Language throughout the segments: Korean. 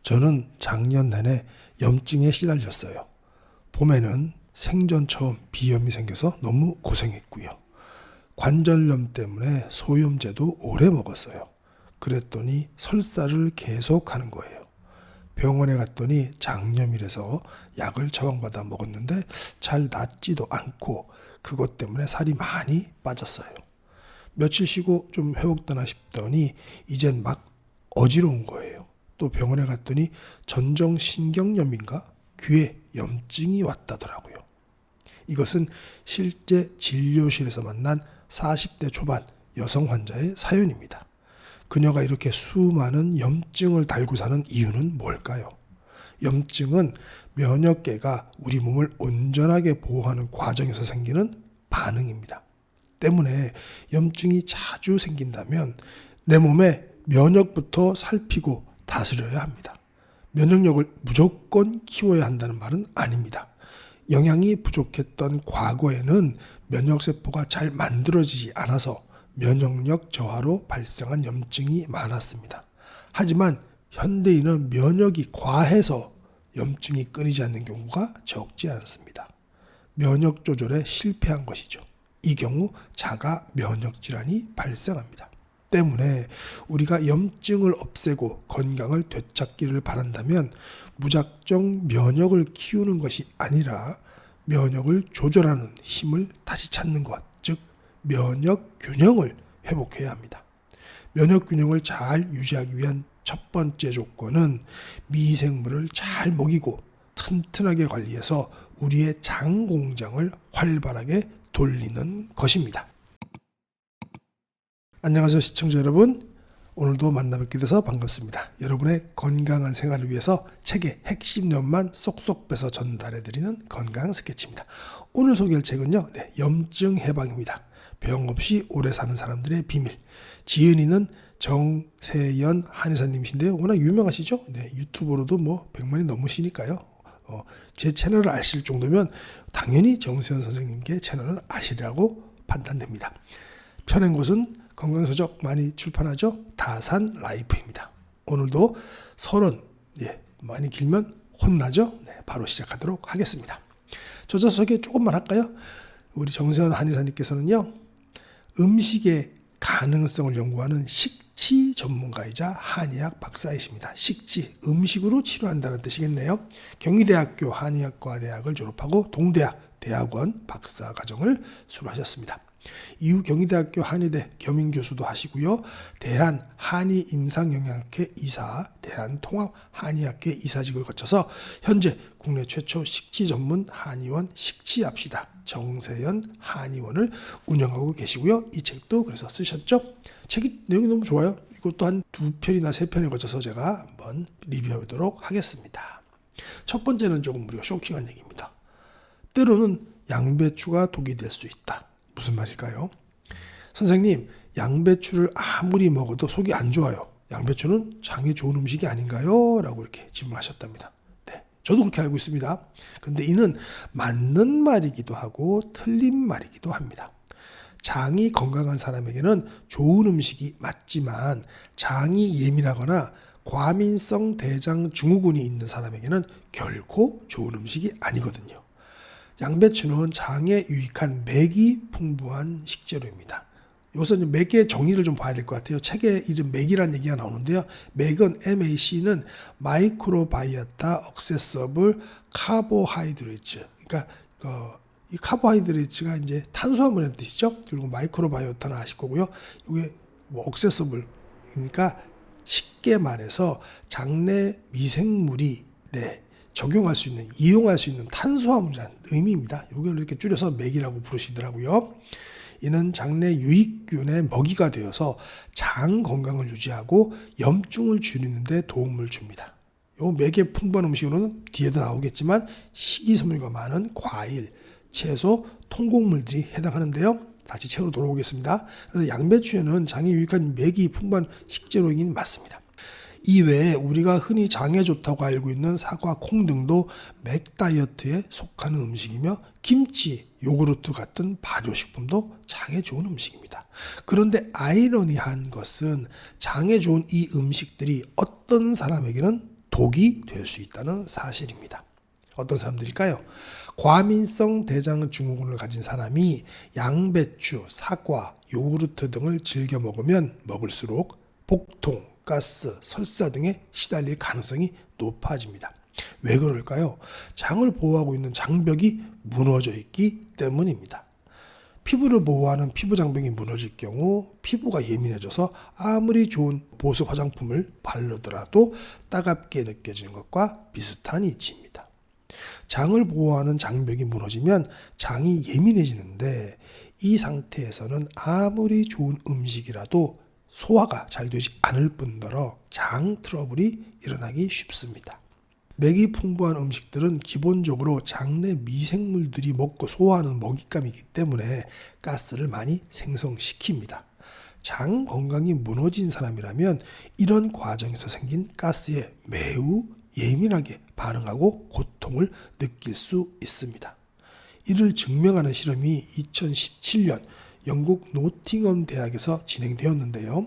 저는 작년 내내 염증에 시달렸어요. 봄에는 생전 처음 비염이 생겨서 너무 고생했고요. 관절염 때문에 소염제도 오래 먹었어요. 그랬더니 설사를 계속 하는 거예요. 병원에 갔더니 장염이라서 약을 처방받아 먹었는데 잘 낫지도 않고 그것 때문에 살이 많이 빠졌어요. 며칠 쉬고 좀 회복되나 싶더니 이젠 막 어지러운 거예요. 또 병원에 갔더니 전정신경염인가 귀에 염증이 왔다더라고요. 이것은 실제 진료실에서 만난 40대 초반 여성 환자의 사연입니다. 그녀가 이렇게 수많은 염증을 달고 사는 이유는 뭘까요? 염증은 면역계가 우리 몸을 온전하게 보호하는 과정에서 생기는 반응입니다. 때문에 염증이 자주 생긴다면 내 몸의 면역부터 살피고 다스려야 합니다. 면역력을 무조건 키워야 한다는 말은 아닙니다. 영양이 부족했던 과거에는 면역세포가 잘 만들어지지 않아서 면역력 저하로 발생한 염증이 많았습니다. 하지만 현대인은 면역이 과해서 염증이 끊이지 않는 경우가 적지 않습니다. 면역 조절에 실패한 것이죠. 이 경우 자가 면역 질환이 발생합니다. 때문에 우리가 염증을 없애고 건강을 되찾기를 바란다면 무작정 면역을 키우는 것이 아니라 면역을 조절하는 힘을 다시 찾는 것, 즉 면역 균형을 회복해야 합니다. 면역 균형을 잘 유지하기 위한 첫 번째 조건은 미생물을 잘 먹이고 튼튼하게 관리해서 우리의 장 공장을 활발하게 돌리는 것입니다. 안녕하세요 시청자 여러분. 오늘도 만나뵙게 돼서 반갑습니다. 여러분의 건강한 생활을 위해서 책의 핵심 내용만 쏙쏙 빼서 전달해드리는 건강 스케치입니다. 오늘 소개할 책은요, 염증 해방입니다. 병 없이 오래 사는 사람들의 비밀. 지은이는 정세연 한의사님이신데요. 워낙 유명하시죠? 유튜버로도 100만이 넘으시니까요. 제 채널을 아실 정도면 당연히 정세연 선생님께 채널은 아시리라고 판단됩니다. 펴낸 곳은 건강서적 많이 출판하죠? 다산 라이프입니다. 오늘도 서론, 많이 길면 혼나죠? 바로 시작하도록 하겠습니다. 저자 소개 조금만 할까요? 우리 정세현 한의사님께서는요, 음식의 가능성을 연구하는 식치 전문가이자 한의학 박사이십니다. 식치, 음식으로 치료한다는 뜻이겠네요. 경희대학교 한의학과대학을 졸업하고 동대학 대학원 박사과정을 수료하셨습니다. 이후 경희대학교 한의대 겸임교수도 하시고요. 대한 한의임상영양학회 이사, 대한통합 한의학회 이사직을 거쳐서 현재 국내 최초 식치 전문 한의원 식치합시다 정세연 한의원을 운영하고 계시고요. 이 책도 그래서 쓰셨죠. 책이 내용이 너무 좋아요. 이것도 한 2편이나 3편에 거쳐서 제가 한번 리뷰해보도록 하겠습니다. 첫 번째는 조금 우리가 쇼킹한 얘기입니다. 때로는 양배추가 독이 될 수 있다. 무슨 말일까요? 선생님, 양배추를 아무리 먹어도 속이 안 좋아요. 양배추는 장에 좋은 음식이 아닌가요? 라고 이렇게 질문하셨답니다. 저도 그렇게 알고 있습니다. 근데 이는 맞는 말이기도 하고 틀린 말이기도 합니다. 장이 건강한 사람에게는 좋은 음식이 맞지만 장이 예민하거나 과민성 대장 증후군이 있는 사람에게는 결코 좋은 음식이 아니거든요. 양배추는 장에 유익한 맥이 풍부한 식재료입니다. 여기서 맥의 정의를 좀 봐야 될 것 같아요. 책에 이름 맥이라는 얘기가 나오는데요. 맥은 MAC는 마이크로바이오타 액세서블 카보하이드레이트. 그러니까 이 카보하이드레이트가 이제 탄수화물의 뜻이죠. 그리고 마이크로바이오타는 아실 거고요. 이게 액세서블 그러니까 쉽게 말해서 장내 미생물이 적용할 수 있는, 이용할 수 있는 탄수화물이라는 의미입니다. 이걸 이렇게 줄여서 맥이라고 부르시더라고요. 이는 장내 유익균의 먹이가 되어서 장 건강을 유지하고 염증을 줄이는 데 도움을 줍니다. 요 맥의 풍부한 음식으로는 뒤에도 나오겠지만 식이섬유가 많은 과일, 채소, 통곡물들이 해당하는데요. 다시 책으로 돌아오겠습니다. 그래서 양배추에는 장에 유익한 맥이 풍부한 식재료이긴 맞습니다. 이외에 우리가 흔히 장에 좋다고 알고 있는 사과, 콩 등도 맥 다이어트에 속하는 음식이며 김치, 요구르트 같은 발효식품도 장에 좋은 음식입니다. 그런데 아이러니한 것은 장에 좋은 이 음식들이 어떤 사람에게는 독이 될 수 있다는 사실입니다. 어떤 사람들일까요? 과민성 대장 증후군을 가진 사람이 양배추, 사과, 요구르트 등을 즐겨 먹으면 먹을수록 복통, 가스, 설사 등에 시달릴 가능성이 높아집니다. 왜 그럴까요? 장을 보호하고 있는 장벽이 무너져 있기 때문입니다. 피부를 보호하는 피부 장벽이 무너질 경우 피부가 예민해져서 아무리 좋은 보습 화장품을 바르더라도 따갑게 느껴지는 것과 비슷한 이치입니다. 장을 보호하는 장벽이 무너지면 장이 예민해지는데 이 상태에서는 아무리 좋은 음식이라도 소화가 잘 되지 않을 뿐더러 장 트러블이 일어나기 쉽습니다. 맥이 풍부한 음식들은 기본적으로 장내 미생물들이 먹고 소화하는 먹잇감이기 때문에 가스를 많이 생성시킵니다. 장 건강이 무너진 사람이라면 이런 과정에서 생긴 가스에 매우 예민하게 반응하고 고통을 느낄 수 있습니다. 이를 증명하는 실험이 2017년 영국 노팅엄 대학에서 진행되었는데요.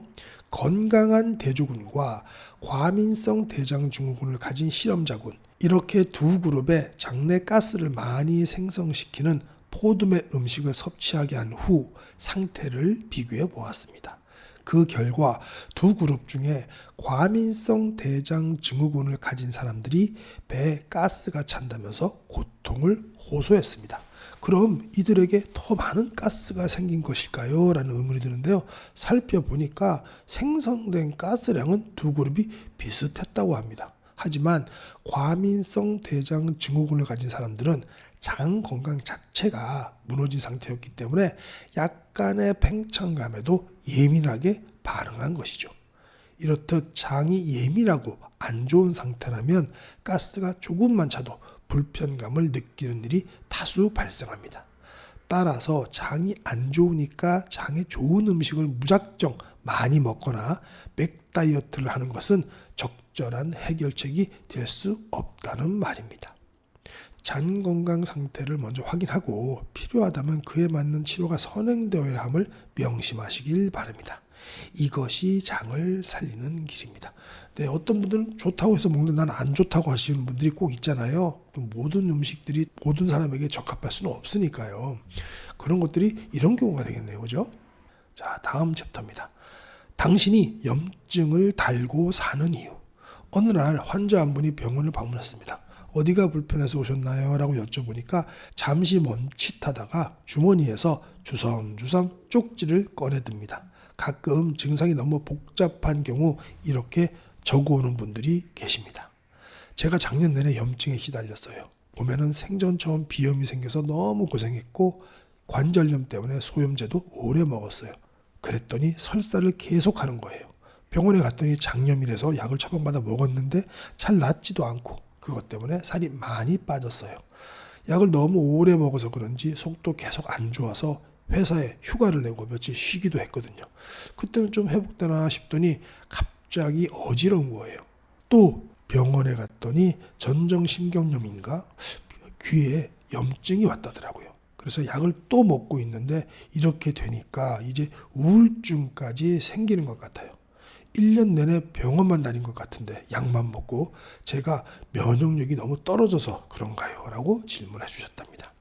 건강한 대조군과 과민성 대장 증후군을 가진 실험자군, 이렇게 두 그룹의 장내 가스를 많이 생성시키는 포도매 음식을 섭취하게 한 후 상태를 비교해 보았습니다. 그 결과 두 그룹 중에 과민성 대장 증후군을 가진 사람들이 배에 가스가 찬다면서 고통을 호소했습니다. 그럼 이들에게 더 많은 가스가 생긴 것일까요? 라는 의문이 드는데요. 살펴보니까 생성된 가스량은 두 그룹이 비슷했다고 합니다. 하지만 과민성 대장 증후군을 가진 사람들은 장 건강 자체가 무너진 상태였기 때문에 약간의 팽창감에도 예민하게 반응한 것이죠. 이렇듯 장이 예민하고 안 좋은 상태라면 가스가 조금만 차도 불편감을 느끼는 일이 다수 발생합니다. 따라서 장이 안 좋으니까 장에 좋은 음식을 무작정 많이 먹거나 맥 다이어트를 하는 것은 적절한 해결책이 될 수 없다는 말입니다. 장 건강 상태를 먼저 확인하고 필요하다면 그에 맞는 치료가 선행되어야 함을 명심하시길 바랍니다. 이것이 장을 살리는 길입니다. 네, 어떤 분들은 좋다고 해서 먹는데 나는 안 좋다고 하시는 분들이 꼭 있잖아요. 또 모든 음식들이 모든 사람에게 적합할 수는 없으니까요. 그런 것들이 이런 경우가 되겠네요. 그죠? 자, 다음 챕터입니다. 당신이 염증을 달고 사는 이유. 어느 날 환자 한 분이 병원을 방문했습니다. 어디가 불편해서 오셨나요? 라고 여쭤보니까 잠시 멈칫하다가 주머니에서 주섬주섬 쪽지를 꺼내듭니다. 가끔 증상이 너무 복잡한 경우 이렇게 적어오는 분들이 계십니다. 제가 작년 내내 염증에 시달렸어요. 봄에는 생전 처음 비염이 생겨서 너무 고생했고 관절염 때문에 소염제도 오래 먹었어요. 그랬더니 설사를 계속하는 거예요. 병원에 갔더니 장염이라서 약을 처방받아 먹었는데 잘 낫지도 않고 그것 때문에 살이 많이 빠졌어요. 약을 너무 오래 먹어서 그런지 속도 계속 안 좋아서 회사에 휴가를 내고 며칠 쉬기도 했거든요. 그때는 좀 회복되나 싶더니 갑자기 어지러운 거예요. 또 병원에 갔더니 전정신경염인가 귀에 염증이 왔다더라고요. 그래서 약을 또 먹고 있는데 이렇게 되니까 이제 우울증까지 생기는 것 같아요. 1년 내내 병원만 다닌 것 같은데 약만 먹고 제가 면역력이 너무 떨어져서 그런가요? 라고 질문해 주셨답니다.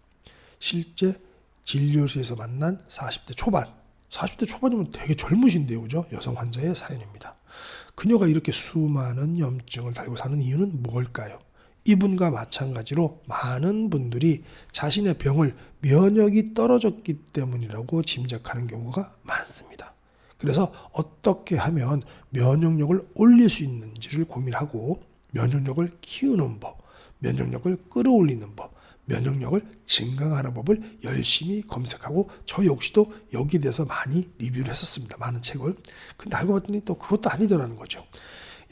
실제 진료실에서 만난 40대 초반, 40대 초반이면 되게 젊으신데요, 그죠? 여성 환자의 사연입니다. 그녀가 이렇게 수많은 염증을 달고 사는 이유는 뭘까요? 이분과 마찬가지로 많은 분들이 자신의 병을 면역이 떨어졌기 때문이라고 짐작하는 경우가 많습니다. 그래서 어떻게 하면 면역력을 올릴 수 있는지를 고민하고 면역력을 키우는 법, 면역력을 끌어올리는 법, 면역력을 증강하는 법을 열심히 검색하고 저 역시도 여기에 대해서 많이 리뷰를 했었습니다. 많은 책을. 근데 알고 봤더니 또 그것도 아니더라는 거죠.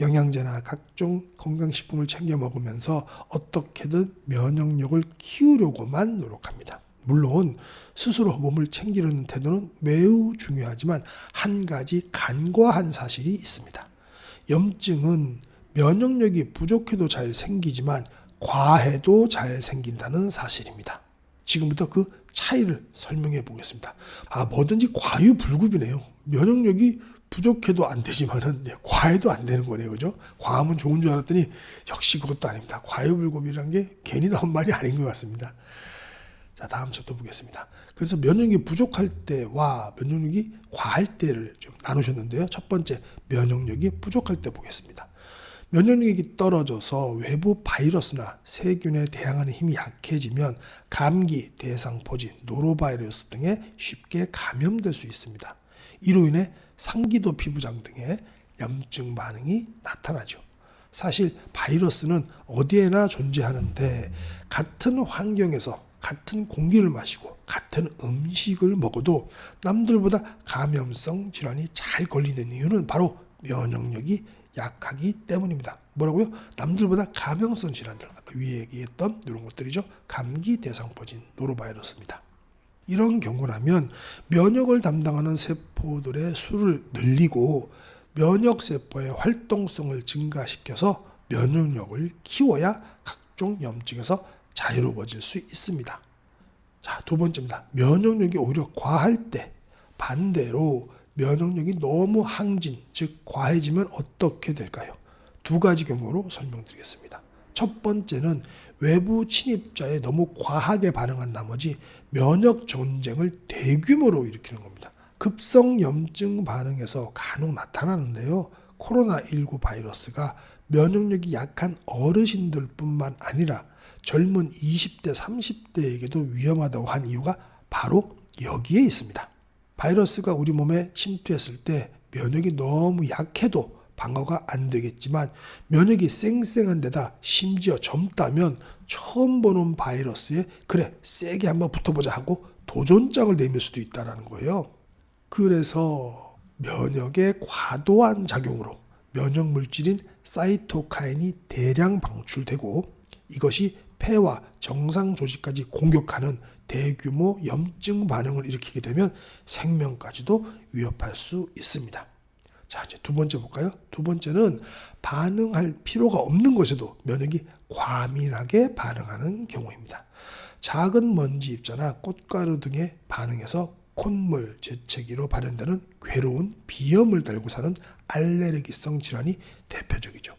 영양제나 각종 건강식품을 챙겨 먹으면서 어떻게든 면역력을 키우려고만 노력합니다. 물론 스스로 몸을 챙기려는 태도는 매우 중요하지만 한 가지 간과한 사실이 있습니다. 염증은 면역력이 부족해도 잘 생기지만 과해도 잘 생긴다는 사실입니다. 지금부터 그 차이를 설명해 보겠습니다. 뭐든지 과유불급이네요. 면역력이 부족해도 안 되지만은 과해도 안 되는 거네요. 그죠? 과하면 좋은 줄 알았더니 역시 그것도 아닙니다. 과유불급이라는 게 괜히 나온 말이 아닌 것 같습니다. 자, 다음 챕터 보겠습니다. 그래서 면역력이 부족할 때와 면역력이 과할 때를 좀 나누셨는데요. 첫 번째, 면역력이 부족할 때 보겠습니다. 면역력이 떨어져서 외부 바이러스나 세균에 대항하는 힘이 약해지면 감기, 대상포진, 노로바이러스 등에 쉽게 감염될 수 있습니다. 이로 인해 상기도 피부장 등의 염증 반응이 나타나죠. 사실 바이러스는 어디에나 존재하는데 같은 환경에서 같은 공기를 마시고 같은 음식을 먹어도 남들보다 감염성 질환이 잘 걸리는 이유는 바로 면역력이 약하기 때문입니다. 뭐라고요? 남들보다 감염성 질환들, 아까 위에 얘기했던 이런 것들이죠. 감기, 대상포진, 노로바이러스입니다. 이런 경우라면 면역을 담당하는 세포들의 수를 늘리고 면역세포의 활동성을 증가시켜서 면역력을 키워야 각종 염증에서 자유로워질 수 있습니다. 자, 두 번째입니다. 면역력이 오히려 과할 때, 반대로 면역력이 너무 항진, 즉 과해지면 어떻게 될까요? 두 가지 경우로 설명드리겠습니다. 첫 번째는 외부 침입자에 너무 과하게 반응한 나머지 면역 전쟁을 대규모로 일으키는 겁니다. 급성 염증 반응에서 간혹 나타나는데요. 코로나19 바이러스가 면역력이 약한 어르신들뿐만 아니라 젊은 20대, 30대에게도 위험하다고 한 이유가 바로 여기에 있습니다. 바이러스가 우리 몸에 침투했을 때 면역이 너무 약해도 방어가 안 되겠지만 면역이 쌩쌩한 데다 심지어 젊다면 처음 보는 바이러스에 그래 세게 한번 붙어보자 하고 도전장을 내밀 수도 있다는 거예요. 그래서 면역의 과도한 작용으로 면역 물질인 사이토카인이 대량 방출되고 이것이 폐와 정상 조직까지 공격하는 대규모 염증 반응을 일으키게 되면 생명까지도 위협할 수 있습니다. 자, 이제 두 번째 볼까요? 두 번째는 반응할 필요가 없는 것에도 면역이 과민하게 반응하는 경우입니다. 작은 먼지 입자나 꽃가루 등의 반응에서 콧물, 재채기로 발현되는 괴로운 비염을 달고 사는 알레르기성 질환이 대표적이죠.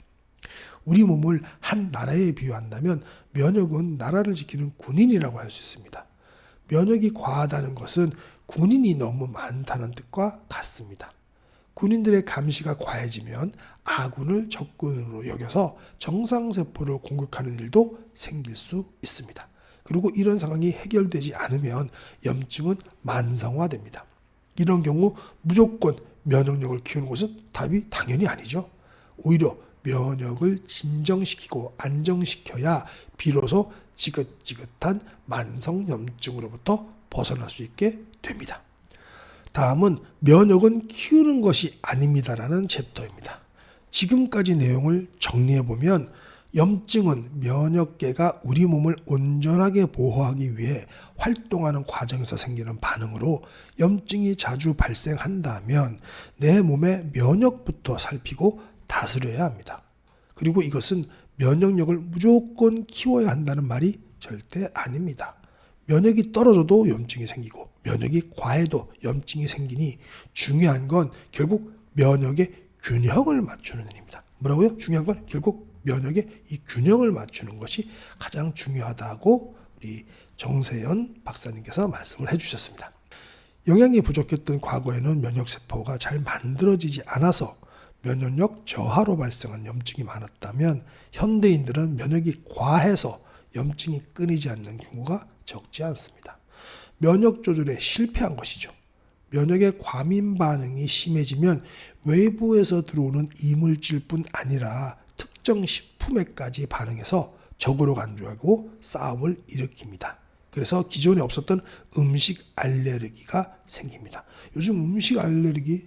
우리 몸을 한 나라에 비유한다면 면역은 나라를 지키는 군인이라고 할 수 있습니다. 면역이 과하다는 것은 군인이 너무 많다는 뜻과 같습니다. 군인들의 감시가 과해지면 아군을 적군으로 여겨서 정상세포를 공격하는 일도 생길 수 있습니다. 그리고 이런 상황이 해결되지 않으면 염증은 만성화됩니다. 이런 경우 무조건 면역력을 키우는 것은 답이 당연히 아니죠. 오히려 면역을 진정시키고 안정시켜야 비로소 지긋지긋한 만성염증으로부터 벗어날 수 있게 됩니다. 다음은 면역은 키우는 것이 아닙니다라는 챕터입니다. 지금까지 내용을 정리해보면 염증은 면역계가 우리 몸을 온전하게 보호하기 위해 활동하는 과정에서 생기는 반응으로 염증이 자주 발생한다면 내 몸의 면역부터 살피고 다스려야 합니다. 그리고 이것은 면역력을 무조건 키워야 한다는 말이 절대 아닙니다. 면역이 떨어져도 염증이 생기고 면역이 과해도 염증이 생기니 중요한 건 결국 면역의 균형을 맞추는 일입니다. 뭐라고요? 중요한 건 결국 면역의 이 균형을 맞추는 것이 가장 중요하다고 우리 정세현 박사님께서 말씀을 해주셨습니다. 영양이 부족했던 과거에는 면역세포가 잘 만들어지지 않아서 면역력 저하로 발생한 염증이 많았다면 현대인들은 면역이 과해서 염증이 끊이지 않는 경우가 적지 않습니다. 면역 조절에 실패한 것이죠. 면역의 과민 반응이 심해지면 외부에서 들어오는 이물질뿐 아니라 특정 식품에까지 반응해서 적으로 간주하고 싸움을 일으킵니다. 그래서 기존에 없었던 음식 알레르기가 생깁니다. 요즘 음식 알레르기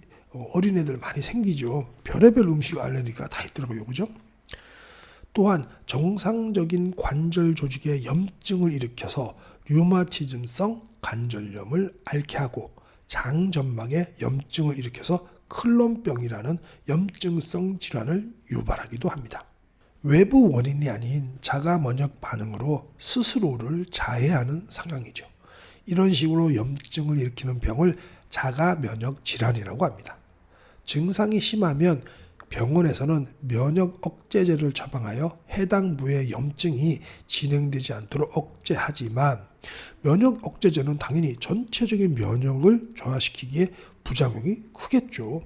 어린애들 많이 생기죠. 별의별 음식 알레르기가 다 있더라고요. 그죠? 또한 정상적인 관절 조직에 염증을 일으켜서 류마티즘성 관절염을 앓게 하고 장점막에 염증을 일으켜서 클론병이라는 염증성 질환을 유발하기도 합니다. 외부 원인이 아닌 자가 면역 반응으로 스스로를 자해하는 상황이죠. 이런 식으로 염증을 일으키는 병을 자가 면역 질환이라고 합니다. 증상이 심하면 병원에서는 면역 억제제를 처방하여 해당 부의 염증이 진행되지 않도록 억제하지만 면역 억제제는 당연히 전체적인 면역을 저하시키기에 부작용이 크겠죠.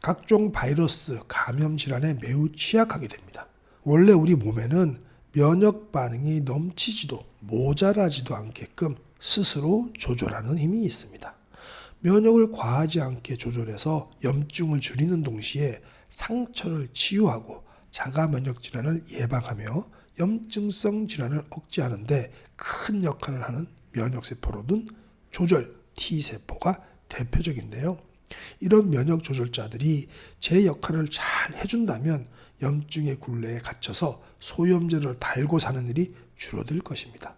각종 바이러스, 감염 질환에 매우 취약하게 됩니다. 원래 우리 몸에는 면역 반응이 넘치지도 모자라지도 않게끔 스스로 조절하는 힘이 있습니다. 면역을 과하지 않게 조절해서 염증을 줄이는 동시에 상처를 치유하고 자가 면역 질환을 예방하며 염증성 질환을 억제하는 데 큰 역할을 하는 면역세포로는 조절 T세포가 대표적인데요. 이런 면역 조절자들이 제 역할을 잘 해준다면 염증의 굴레에 갇혀서 소염제를 달고 사는 일이 줄어들 것입니다.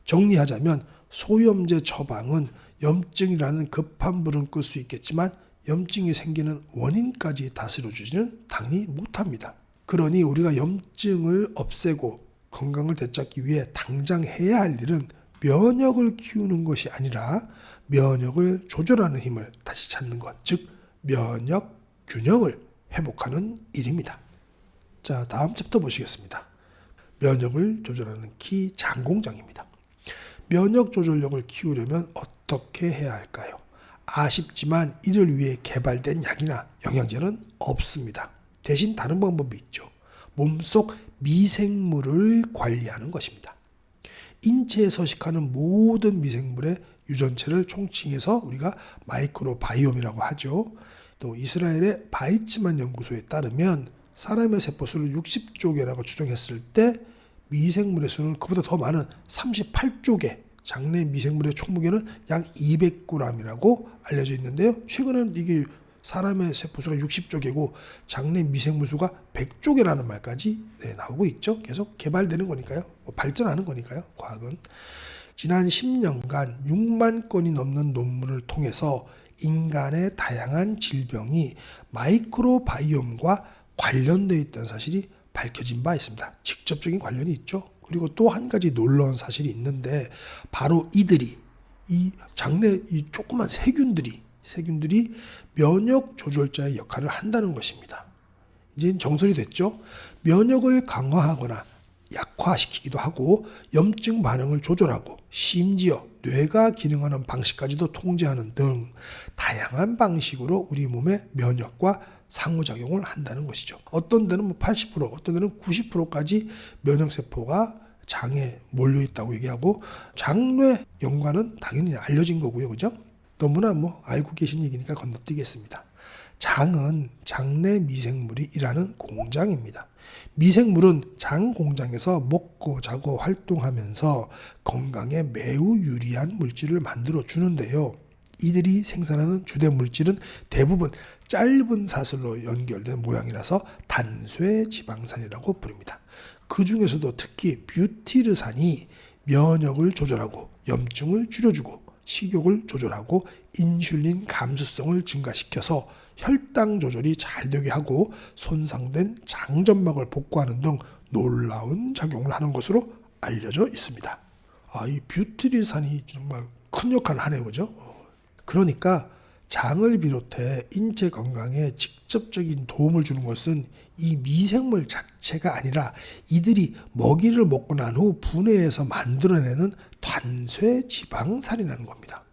정리하자면 소염제 처방은 염증이라는 급한 불은 끌 수 있겠지만 염증이 생기는 원인까지 다스려주지는 당연히 못합니다. 그러니 우리가 염증을 없애고 건강을 되찾기 위해 당장 해야 할 일은 면역을 키우는 것이 아니라 면역을 조절하는 힘을 다시 찾는 것, 즉 면역 균형을 회복하는 일입니다. 자, 다음 챕터 보시겠습니다. 면역을 조절하는 키 장공장입니다. 면역 조절력을 키우려면 어떻게 해야 할까요? 아쉽지만 이를 위해 개발된 약이나 영양제는 없습니다. 대신 다른 방법이 있죠. 몸속 미생물을 관리하는 것입니다. 인체에 서식하는 모든 미생물의 유전체를 총칭해서 우리가 마이크로바이옴이라고 하죠. 또 이스라엘의 바이츠만 연구소에 따르면 사람의 세포수를 60조 개라고 추정했을 때 미생물의 수는 그보다 더 많은 38조 개, 장내 미생물의 총무게는 약 200g이라고 알려져 있는데요. 최근엔 이게 사람의 세포수가 60조 개고 장내 미생물 수가 100조 개라는 말까지 나오고 있죠. 계속 개발되는 거니까요. 발전하는 거니까요. 과학은. 지난 10년간 6만 건이 넘는 논문을 통해서 인간의 다양한 질병이 마이크로바이옴과 관련되어 있다는 사실이 밝혀진 바 있습니다. 직접적인 관련이 있죠. 그리고 또 한 가지 놀라운 사실이 있는데 바로 이들이 이 장내 이 조그만 세균들이 면역 조절자의 역할을 한다는 것입니다. 이제 정설이 됐죠. 면역을 강화하거나 약화시키기도 하고 염증 반응을 조절하고 심지어 뇌가 기능하는 방식까지도 통제하는 등 다양한 방식으로 우리 몸의 면역과 상호작용을 한다는 것이죠. 어떤 데는 80%, 어떤 데는 90%까지 면역세포가 장에 몰려있다고 얘기하고 장뇌 연관은 당연히 알려진 거고요. 그죠? 너무나 알고 계신 얘기니까 건너뛰겠습니다. 장은 장내 미생물이 일하는 공장입니다. 미생물은 장 공장에서 먹고 자고 활동하면서 건강에 매우 유리한 물질을 만들어 주는데요. 이들이 생산하는 주된 물질은 대부분 짧은 사슬로 연결된 모양이라서 단쇄지방산이라고 부릅니다. 그 중에서도 특히 뷰티르산이 면역을 조절하고 염증을 줄여주고 식욕을 조절하고 인슐린 감수성을 증가시켜서 혈당 조절이 잘 되게 하고 손상된 장점막을 복구하는 등 놀라운 작용을 하는 것으로 알려져 있습니다. 이 뷰티르산이 정말 큰 역할을 하네요. 그죠? 그러니까 장을 비롯해 인체 건강에 직접적인 도움을 주는 것은 이 미생물 자체가 아니라 이들이 먹이를 먹고 난 후 분해해서 만들어내는 단쇄지방산이라는 겁니다.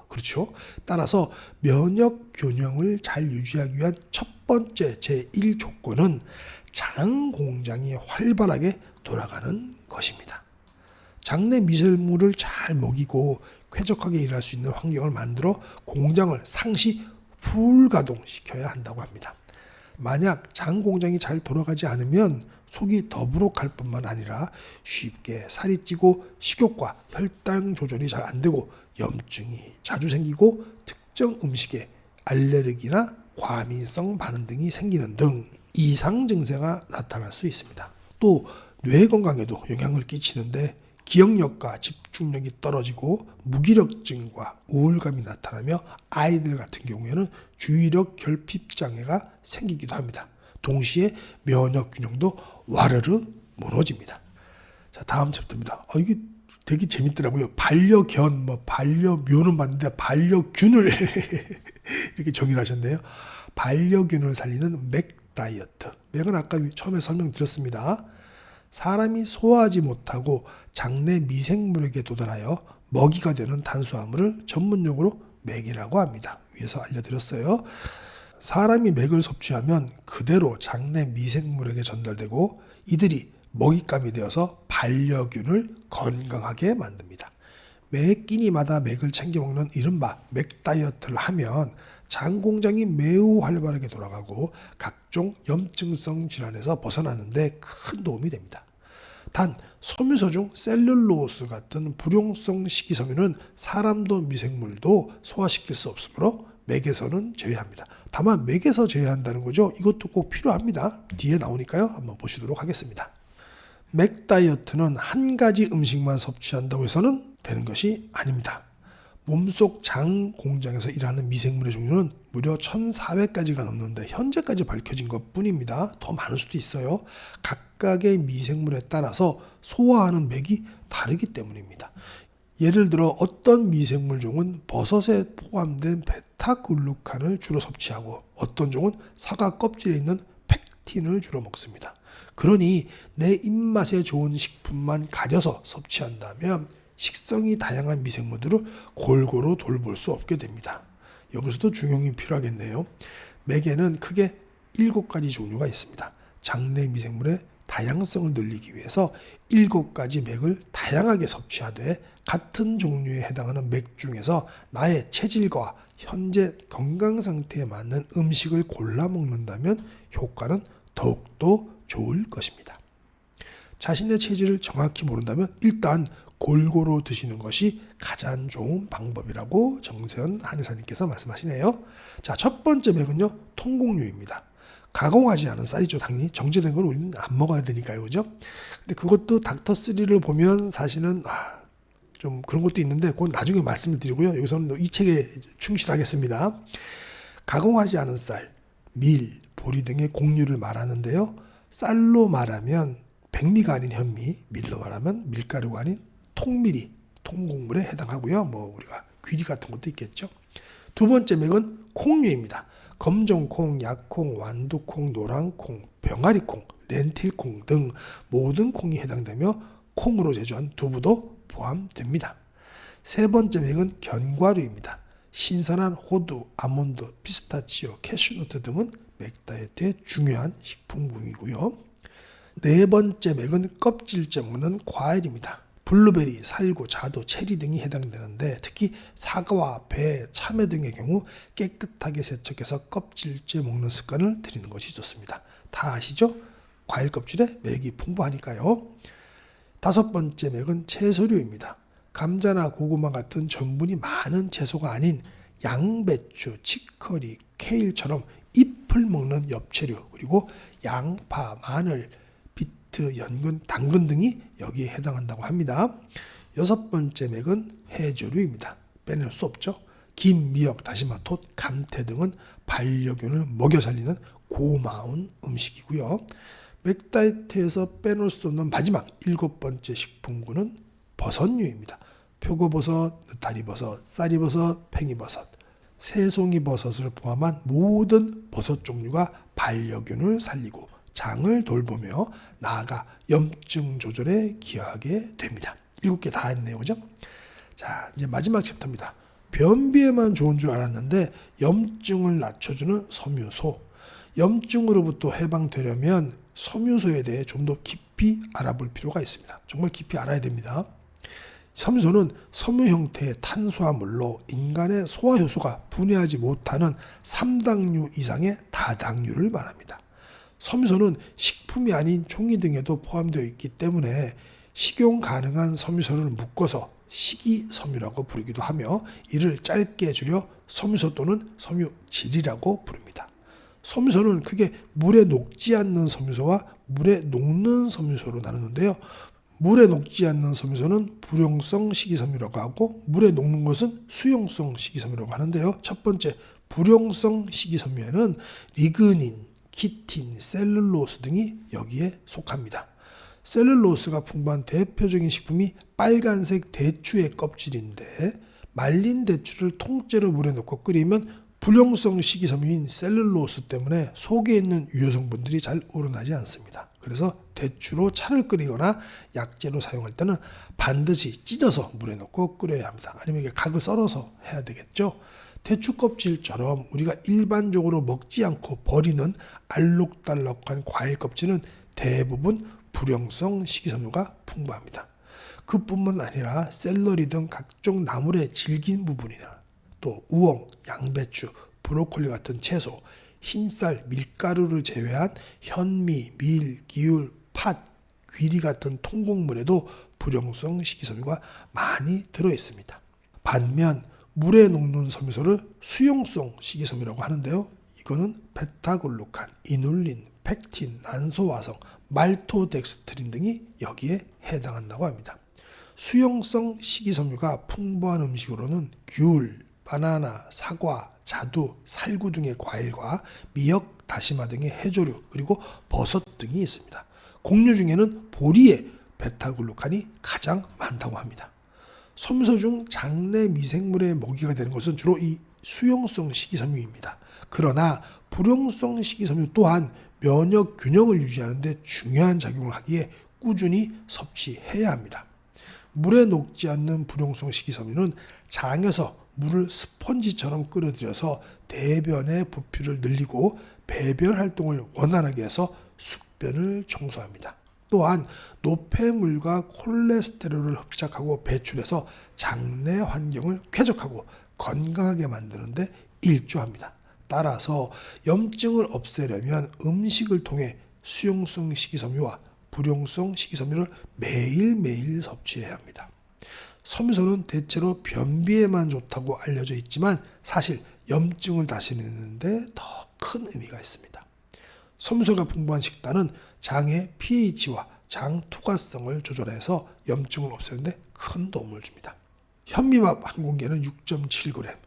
그렇죠. 따라서 면역 균형을 잘 유지하기 위한 첫 번째 제1 조건은 장 공장이 활발하게 돌아가는 것입니다. 장내 미생물을 잘 먹이고 쾌적하게 일할 수 있는 환경을 만들어 공장을 상시 풀가동시켜야 한다고 합니다. 만약 장 공장이 잘 돌아가지 않으면 속이 더부룩할 뿐만 아니라 쉽게 살이 찌고 식욕과 혈당 조절이 잘 안 되고 염증이 자주 생기고 특정 음식에 알레르기나 과민성 반응 등이 생기는 등 이상 증세가 나타날 수 있습니다. 또 뇌 건강에도 영향을 끼치는데 기억력과 집중력이 떨어지고 무기력증과 우울감이 나타나며 아이들 같은 경우에는 주의력 결핍 장애가 생기기도 합니다. 동시에 면역 균형도 와르르 무너집니다. 자, 다음 챕터입니다. 이게 되게 재밌더라고요. 반려견, 반려묘는 봤는데 반려균을 이렇게 정의를 하셨네요. 반려균을 살리는 맥 다이어트. 맥은 아까 처음에 설명드렸습니다. 사람이 소화하지 못하고 장내 미생물에게 도달하여 먹이가 되는 탄수화물을 전문용어로 맥이라고 합니다. 위에서 알려드렸어요. 사람이 맥을 섭취하면 그대로 장내 미생물에게 전달되고 이들이 먹잇감이 되어서 반려균을 건강하게 만듭니다. 매 끼니마다 맥을 챙겨 먹는 이른바 맥 다이어트를 하면 장 공장이 매우 활발하게 돌아가고 각종 염증성 질환에서 벗어나는데 큰 도움이 됩니다. 단 섬유소 중 셀룰로스 같은 불용성 식이섬유는 사람도 미생물도 소화시킬 수 없으므로 맥에서는 제외합니다. 다만 맥에서 제외한다는 거죠. 이것도 꼭 필요합니다. 뒤에 나오니까요. 한번 보시도록 하겠습니다. 맥 다이어트는 한 가지 음식만 섭취한다고 해서는 되는 것이 아닙니다. 몸속 장 공장에서 일하는 미생물의 종류는 무려 1,400가지가 넘는데 현재까지 밝혀진 것 뿐입니다. 더 많을 수도 있어요. 각각의 미생물에 따라서 소화하는 맥이 다르기 때문입니다. 예를 들어 어떤 미생물 종은 버섯에 포함된 베타글루칸을 주로 섭취하고 어떤 종은 사과 껍질에 있는 펙틴을 주로 먹습니다. 그러니 내 입맛에 좋은 식품만 가려서 섭취한다면 식성이 다양한 미생물들을 골고루 돌볼 수 없게 됩니다. 여기서도 중용이 필요하겠네요. 맥에는 크게 7가지 종류가 있습니다. 장내 미생물의 다양성을 늘리기 위해서 7가지 맥을 다양하게 섭취하되 같은 종류에 해당하는 맥 중에서 나의 체질과 현재 건강 상태에 맞는 음식을 골라 먹는다면 효과는 더욱더 좋을 것입니다. 자신의 체질을 정확히 모른다면 일단 골고루 드시는 것이 가장 좋은 방법이라고 정세현 한의사님께서 말씀하시네요. 자, 첫 번째 맥은요, 통곡류입니다. 가공하지 않은 쌀이죠. 당연히 정제된 건 우리는 안 먹어야 되니까요, 그죠? 근데 그것도 닥터3를 보면 사실은 좀 그런 것도 있는데 그건 나중에 말씀을 드리고요. 여기서는 이 책에 충실하겠습니다. 가공하지 않은 쌀, 밀, 보리 등의 곡류를 말하는데요. 쌀로 말하면 백미가 아닌 현미, 밀로 말하면 밀가루가 아닌 통밀이 통곡물에 해당하고요. 우리가 귀리 같은 것도 있겠죠. 두 번째 맥은 콩류입니다. 검정콩, 약콩, 완두콩, 노란콩, 병아리콩, 렌틸콩 등 모든 콩이 해당되며 콩으로 제조한 두부도 포함됩니다. 세 번째 맥은 견과류입니다. 신선한 호두, 아몬드, 피스타치오, 캐슈너트 등은 맥 다이어트의 중요한 식품군이고요. 네 번째 맥은 껍질째 먹는 과일입니다. 블루베리, 살구, 자두, 체리 등이 해당되는데 특히 사과와 배, 참외 등의 경우 깨끗하게 세척해서 껍질째 먹는 습관을 들이는 것이 좋습니다. 다 아시죠? 과일 껍질에 맥이 풍부하니까요. 다섯 번째 맥은 채소류입니다. 감자나 고구마 같은 전분이 많은 채소가 아닌 양배추, 치커리, 케일처럼 잎을 먹는 엽채류, 그리고 양파, 마늘, 비트, 연근, 당근 등이 여기에 해당한다고 합니다. 여섯 번째 맥은 해조류입니다. 빼낼 수 없죠. 김, 미역, 다시마, 톳, 감태 등은 반려균을 먹여 살리는 고마운 음식이고요. 맥 다이어트에서 빼놓을 수 없는 마지막 일곱 번째 식품군은 버섯류입니다. 표고버섯, 느타리버섯, 쌀이버섯, 팽이버섯, 새송이버섯을 포함한 모든 버섯 종류가 반려균을 살리고 장을 돌보며 나아가 염증 조절에 기여하게 됩니다. 7개 다 했네요, 그죠? 자, 이제 마지막 챕터입니다. 변비에만 좋은 줄 알았는데 염증을 낮춰주는 섬유소. 염증으로부터 해방되려면 섬유소에 대해 좀 더 깊이 알아볼 필요가 있습니다. 정말 깊이 알아야 됩니다. 섬유소는 섬유 형태의 탄수화물로 인간의 소화효소가 분해하지 못하는 3당류 이상의 다당류를 말합니다. 섬유소는 식품이 아닌 종이 등에도 포함되어 있기 때문에 식용 가능한 섬유소를 묶어서 식이섬유라고 부르기도 하며 이를 짧게 줄여 섬유소 또는 섬유질이라고 부릅니다. 섬유소는 크게 물에 녹지 않는 섬유소와 물에 녹는 섬유소로 나누는데요. 물에 녹지 않는 섬유소는 불용성 식이섬유라고 하고 물에 녹는 것은 수용성 식이섬유라고 하는데요. 첫 번째 불용성 식이섬유에는 리그닌, 키틴, 셀룰로스 등이 여기에 속합니다. 셀룰로스가 풍부한 대표적인 식품이 빨간색 대추의 껍질인데 말린 대추를 통째로 물에 넣고 끓이면 불용성 식이섬유인 셀룰로스 때문에 속에 있는 유효 성분들이 잘 우러나지 않습니다. 그래서 대추로 차를 끓이거나 약재로 사용할 때는 반드시 찢어서 물에 넣고 끓여야 합니다. 아니면 이게 각을 썰어서 해야 되겠죠. 대추 껍질처럼 우리가 일반적으로 먹지 않고 버리는 알록달록한 과일 껍질은 대부분 불용성 식이섬유가 풍부합니다. 그뿐만 아니라 샐러리 등 각종 나물의 질긴 부분이나 또 우엉, 양배추, 브로콜리 같은 채소, 흰쌀, 밀가루를 제외한 현미, 밀, 기울, 팥, 귀리 같은 통곡물에도 불용성 식이섬유가 많이 들어 있습니다. 반면 물에 녹는 섬유소를 수용성 식이섬유라고 하는데요. 이거는 베타글루칸, 이눌린, 펙틴, 난소화성, 말토덱스트린 등이 여기에 해당한다고 합니다. 수용성 식이섬유가 풍부한 음식으로는 귤, 바나나, 사과, 자두, 살구 등의 과일과 미역, 다시마 등의 해조류, 그리고 버섯 등이 있습니다. 곡류 중에는 보리에 베타글루칸이 가장 많다고 합니다. 섬유소 중 장내 미생물의 먹이가 되는 것은 주로 이 수용성 식이섬유입니다. 그러나 불용성 식이섬유 또한 면역 균형을 유지하는 데 중요한 작용을 하기에 꾸준히 섭취해야 합니다. 물에 녹지 않는 불용성 식이섬유는 장에서 물을 스펀지처럼 끌어들여서 대변의 부피를 늘리고 배변 활동을 원활하게 해서 숙변을 청소합니다. 또한 노폐물과 콜레스테롤을 흡착하고 배출해서 장내 환경을 쾌적하고 건강하게 만드는 데 일조합니다. 따라서 염증을 없애려면 음식을 통해 수용성 식이섬유와 불용성 식이섬유를 매일매일 섭취해야 합니다. 섬유소는 대체로 변비에만 좋다고 알려져 있지만 사실 염증을 다스리는 데 더 큰 의미가 있습니다. 섬유소가 풍부한 식단은 장의 pH와 장 투과성을 조절해서 염증을 없애는 데 큰 도움을 줍니다. 현미밥 한 공기에는 6.7g,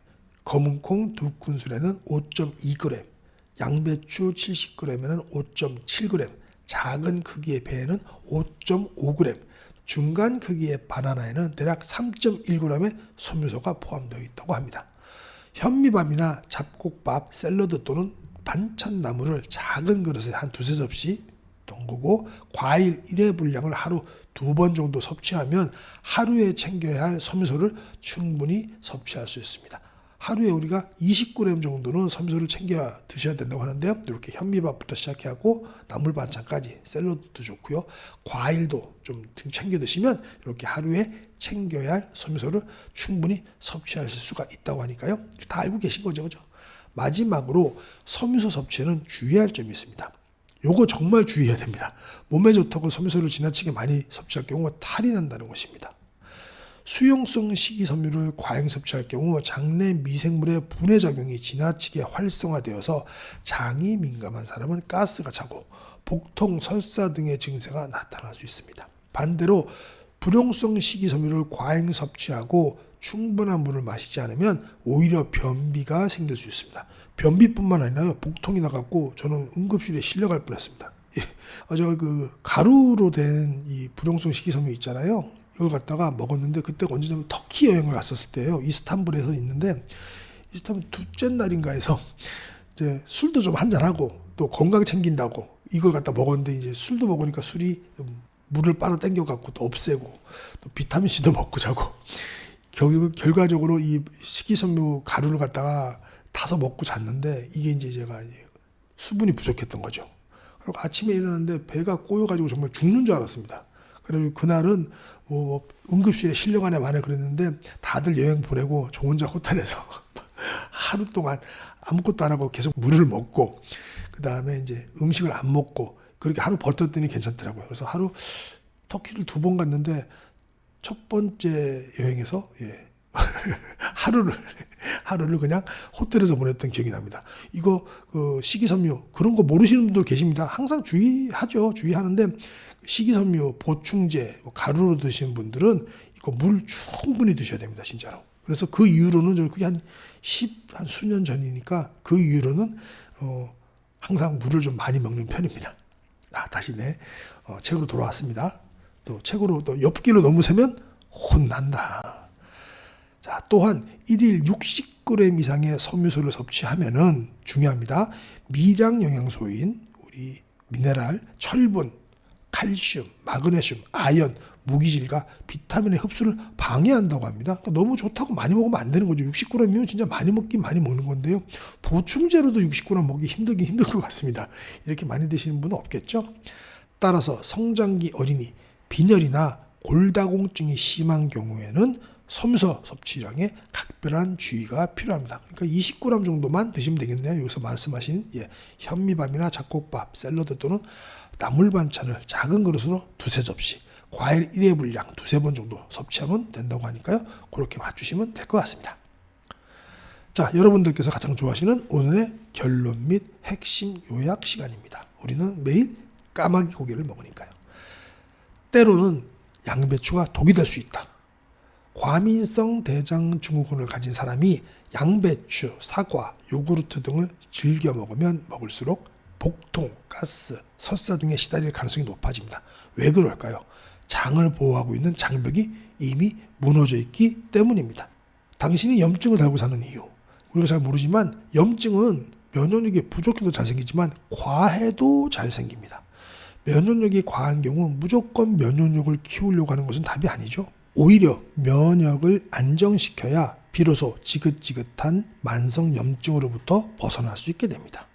검은콩 2큰술에는 5.2g, 양배추 70g에는 5.7g, 작은 크기의 배에는 5.5g, 중간 크기의 바나나에는 대략 3.1g의 섬유소가 포함되어 있다고 합니다. 현미밥이나 잡곡밥, 샐러드 또는 반찬 나물을 작은 그릇에 한 두세 접시 담그고 과일 1회 분량을 하루 2번 정도 섭취하면 하루에 챙겨야 할 섬유소를 충분히 섭취할 수 있습니다. 하루에 우리가 20g 정도는 섬유소를 챙겨 드셔야 된다고 하는데요. 이렇게 현미밥부터 시작하고 나물 반찬까지 샐러드도 좋고요. 과일도 좀 챙겨 드시면 이렇게 하루에 챙겨야 할 섬유소를 충분히 섭취하실 수가 있다고 하니까요. 다 알고 계신 거죠, 그죠? 마지막으로 섬유소 섭취에는 주의할 점이 있습니다. 요거 정말 주의해야 됩니다. 몸에 좋다고 섬유소를 지나치게 많이 섭취할 경우 탈이 난다는 것입니다. 수용성 식이섬유를 과잉 섭취할 경우 장내 미생물의 분해 작용이 지나치게 활성화되어서 장이 민감한 사람은 가스가 차고 복통, 설사 등의 증세가 나타날 수 있습니다. 반대로 불용성 식이섬유를 과잉 섭취하고 충분한 물을 마시지 않으면 오히려 변비가 생길 수 있습니다. 변비뿐만 아니라 복통이 나갖고 저는 응급실에 실려갈 뻔했습니다. 제가 그 가루로 된 이 불용성 식이섬유 있잖아요. 이걸 갖다가 먹었는데 그때가 언제냐면 터키 여행을 갔었을 때예요. 이스탄불에서 있는데 이스탄불 둘째 날인가 해서 이제 술도 좀 한잔하고 또 건강 챙긴다고 이걸 갖다 먹었는데 이제 술도 먹으니까 술이 물을 빨아 당겨 갖고 또 없애고 또 비타민 C도 먹고 자고 결과적으로 이 식이섬유 가루를 갖다가 타서 먹고 잤는데 이게 이제 제가 수분이 부족했던 거죠. 그리고 아침에 일어났는데 배가 꼬여가지고 정말 죽는 줄 알았습니다. 그래서 그날은 응급실에 실려가네 만에 그랬는데 다들 여행 보내고 저 혼자 호텔에서 하루 동안 아무것도 안 하고 계속 물을 먹고 그 다음에 이제 음식을 안 먹고 그렇게 하루 버텼더니 괜찮더라고요. 그래서 하루 터키를 2번 갔는데 첫 번째 여행에서 하루를 그냥 호텔에서 보냈던 기억이 납니다. 이거 식이섬유 그런 거 모르시는 분들 계십니다. 항상 주의하는데 식이섬유 보충제 가루로 드시는 분들은 이거 물 충분히 드셔야 됩니다, 진짜로. 그래서 그 이후로는 저 그게 한 수년 전이니까 그 이후로는 항상 물을 좀 많이 먹는 편입니다. 다시 책으로 돌아왔습니다. 또 책으로 또 옆길로 너무 세면 혼난다. 자, 자, 또한 1일 60g 이상의 섬유소를 섭취하면은 중요합니다. 미량 영양소인 우리 미네랄, 철분, 칼슘, 마그네슘, 아연, 무기질과 비타민의 흡수를 방해한다고 합니다. 그러니까 너무 좋다고 많이 먹으면 안 되는 거죠. 60g이면 진짜 많이 먹긴 많이 먹는 건데요. 보충제로도 60g 먹기 힘들 것 같습니다. 이렇게 많이 드시는 분은 없겠죠. 따라서 성장기 어린이, 빈혈이나 골다공증이 심한 경우에는 섬유소 섭취량에 각별한 주의가 필요합니다. 그러니까 20g 정도만 드시면 되겠네요. 여기서 말씀하신 현미밥이나 잡곡밥, 샐러드 또는 나물 반찬을 작은 그릇으로 2-3접시, 과일 1회 분량 2-3번 정도 섭취하면 된다고 하니까요. 그렇게 맞추시면 될 것 같습니다. 자, 여러분들께서 가장 좋아하시는 오늘의 결론 및 핵심 요약 시간입니다. 우리는 매일 까마귀 고기를 먹으니까요. 때로는 양배추가 독이 될 수 있다. 과민성 대장 증후군을 가진 사람이 양배추, 사과, 요구르트 등을 즐겨 먹으면 먹을수록 복통, 가스, 설사 등에 시달릴 가능성이 높아집니다. 왜 그럴까요? 장을 보호하고 있는 장벽이 이미 무너져 있기 때문입니다. 당신이 염증을 달고 사는 이유, 우리가 잘 모르지만 염증은 면역력이 부족해도 잘 생기지만 과해도 잘 생깁니다. 면역력이 과한 경우 무조건 면역력을 키우려고 하는 것은 답이 아니죠. 오히려 면역을 안정시켜야 비로소 지긋지긋한 만성 염증으로부터 벗어날 수 있게 됩니다.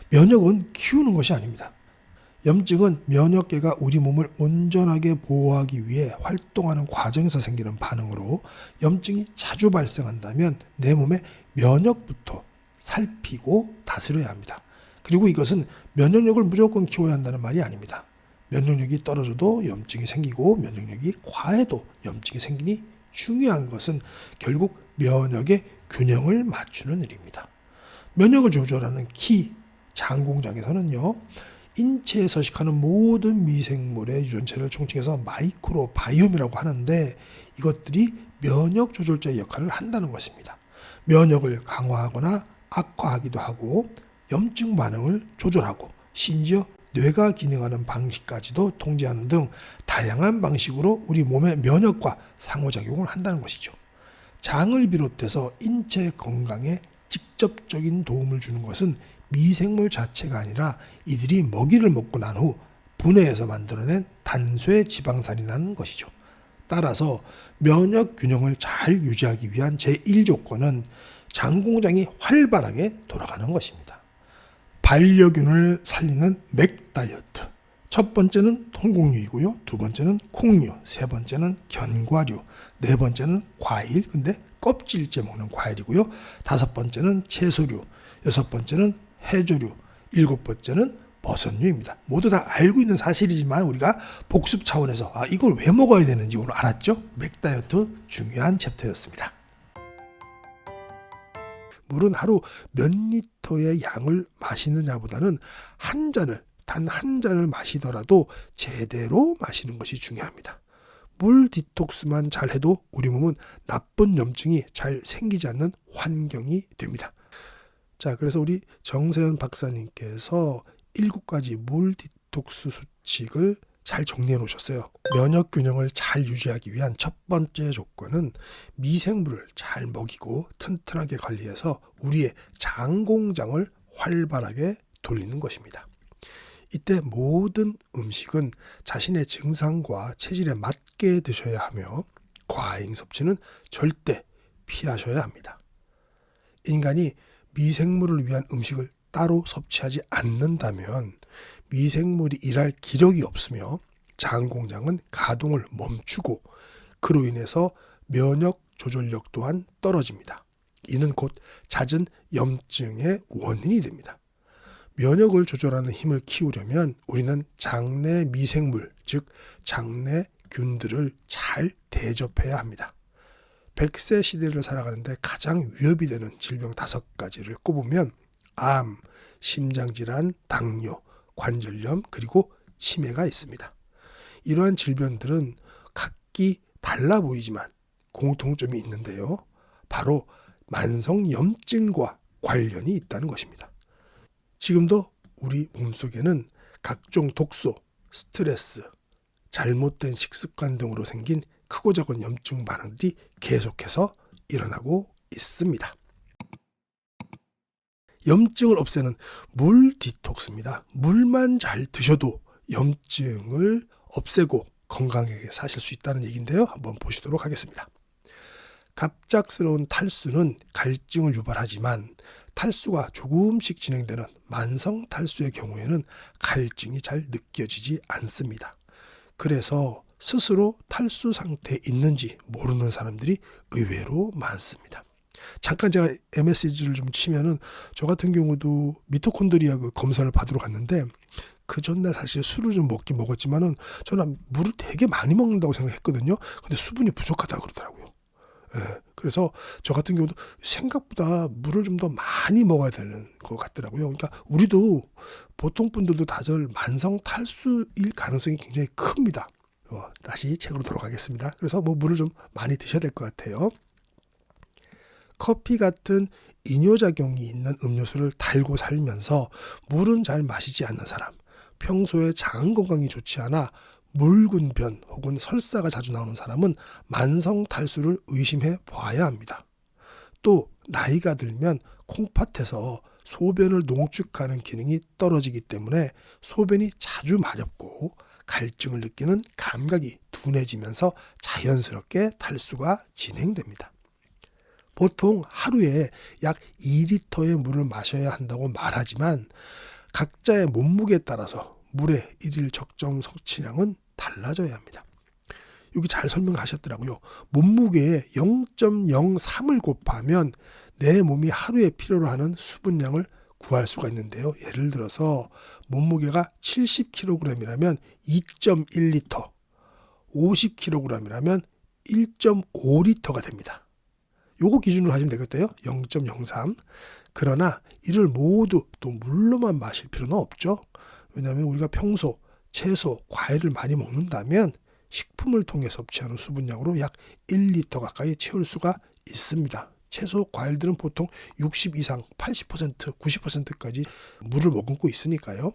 면역은 키우는 것이 아닙니다. 염증은 면역계가 우리 몸을 온전하게 보호하기 위해 활동하는 과정에서 생기는 반응으로 염증이 자주 발생한다면 내 몸의 면역부터 살피고 다스려야 합니다. 그리고 이것은 면역력을 무조건 키워야 한다는 말이 아닙니다. 면역력이 떨어져도 염증이 생기고 면역력이 과해도 염증이 생기니 중요한 것은 결국 면역의 균형을 맞추는 일입니다. 면역을 조절하는 키, 장공장에서는요. 인체에 서식하는 모든 미생물의 유전체를 총칭해서 마이크로바이옴이라고 하는데 이것들이 면역 조절자의 역할을 한다는 것입니다. 면역을 강화하거나 악화하기도 하고 염증 반응을 조절하고 심지어 뇌가 기능하는 방식까지도 통제하는 등 다양한 방식으로 우리 몸의 면역과 상호작용을 한다는 것이죠. 장을 비롯해서 인체 건강에 직접적인 도움을 주는 것은 미생물 자체가 아니라 이들이 먹이를 먹고 난 후 분해해서 만들어낸 단쇄 지방산이라는 것이죠. 따라서 면역 균형을 잘 유지하기 위한 제1조건은 장 공장이 활발하게 돌아가는 것입니다. 반려균을 살리는 맥 다이어트. 첫 번째는 통곡류이고요. 두 번째는 콩류, 세 번째는 견과류, 네 번째는 과일, 근데 껍질째 먹는 과일이고요. 다섯 번째는 채소류, 여섯 번째는 해조류, 일곱 번째는 버섯류입니다. 모두 다 알고 있는 사실이지만 우리가 복습 차원에서 이걸 왜 먹어야 되는지 오늘 알았죠? 맥 다이어트 중요한 챕터였습니다. 물은 하루 몇 리터의 양을 마시느냐보다는 단 한 잔을 마시더라도 제대로 마시는 것이 중요합니다. 물 디톡스만 잘 해도 우리 몸은 나쁜 염증이 잘 생기지 않는 환경이 됩니다. 자, 그래서 우리 정세현 박사님께서 7가지 물 디톡스 수칙을 잘 정리해 놓으셨어요. 면역 균형을 잘 유지하기 위한 첫 번째 조건은 미생물을 잘 먹이고 튼튼하게 관리해서 우리의 장 공장을 활발하게 돌리는 것입니다. 이때 모든 음식은 자신의 증상과 체질에 맞게 드셔야 하며 과잉 섭취는 절대 피하셔야 합니다. 인간이 미생물을 위한 음식을 따로 섭취하지 않는다면 미생물이 일할 기력이 없으며 장 공장은 가동을 멈추고 그로 인해서 면역 조절력 또한 떨어집니다. 이는 곧 잦은 염증의 원인이 됩니다. 면역을 조절하는 힘을 키우려면 우리는 장내 미생물, 즉 장내균들을 잘 대접해야 합니다. 100세 시대를 살아가는데 가장 위협이 되는 질병 5가지를 꼽으면 암, 심장질환, 당뇨, 관절염, 그리고 치매가 있습니다. 이러한 질병들은 각기 달라 보이지만 공통점이 있는데요. 바로 만성 염증과 관련이 있다는 것입니다. 지금도 우리 몸속에는 각종 독소, 스트레스, 잘못된 식습관 등으로 생긴 크고 작은 염증 반응들이 계속해서 일어나고 있습니다. 염증을 없애는 물 디톡스입니다. 물만 잘 드셔도 염증을 없애고 건강하게 사실 수 있다는 얘기인데요. 한번 보시도록 하겠습니다. 갑작스러운 탈수는 갈증을 유발하지만 탈수가 조금씩 진행되는 만성 탈수의 경우에는 갈증이 잘 느껴지지 않습니다. 그래서 스스로 탈수 상태에 있는지 모르는 사람들이 의외로 많습니다. 잠깐 제가 MSG를 좀 치면은 저 같은 경우도 미토콘드리아 그 검사를 받으러 갔는데 그 전날 사실 술을 좀 먹긴 먹었지만은 저는 물을 되게 많이 먹는다고 생각했거든요. 근데 수분이 부족하다고 그러더라고요. 예, 그래서 저 같은 경우도 생각보다 물을 좀 더 많이 먹어야 되는 것 같더라고요. 그러니까 우리도 보통 분들도 다들 만성 탈수일 가능성이 굉장히 큽니다. 다시 책으로 돌아가겠습니다. 그래서 물을 좀 많이 드셔야 될 것 같아요. 커피 같은 이뇨작용이 있는 음료수를 달고 살면서 물은 잘 마시지 않는 사람, 평소에 장 건강이 좋지 않아 묽은 변 혹은 설사가 자주 나오는 사람은 만성 탈수를 의심해 봐야 합니다. 또 나이가 들면 콩팥에서 소변을 농축하는 기능이 떨어지기 때문에 소변이 자주 마렵고 갈증을 느끼는 감각이 둔해지면서 자연스럽게 탈수가 진행됩니다. 보통 하루에 약 2리터의 물을 마셔야 한다고 말하지만 각자의 몸무게에 따라서 물의 일일 적정 섭취량은 달라져야 합니다. 여기 잘 설명하셨더라고요. 몸무게에 0.03을 곱하면 내 몸이 하루에 필요로 하는 수분량을 구할 수가 있는데요. 예를 들어서 몸무게가 70kg이라면 2.1리터, 50kg이라면 1.5리터가 됩니다. 요거 기준으로 하시면 되겠대요. 0.03. 그러나 이를 모두 또 물로만 마실 필요는 없죠. 왜냐하면 우리가 평소 채소, 과일을 많이 먹는다면 식품을 통해 섭취하는 수분량으로 약 1리터 가까이 채울 수가 있습니다. 채소, 과일들은 보통 60 이상, 80%, 90%까지 물을 머금고 있으니까요.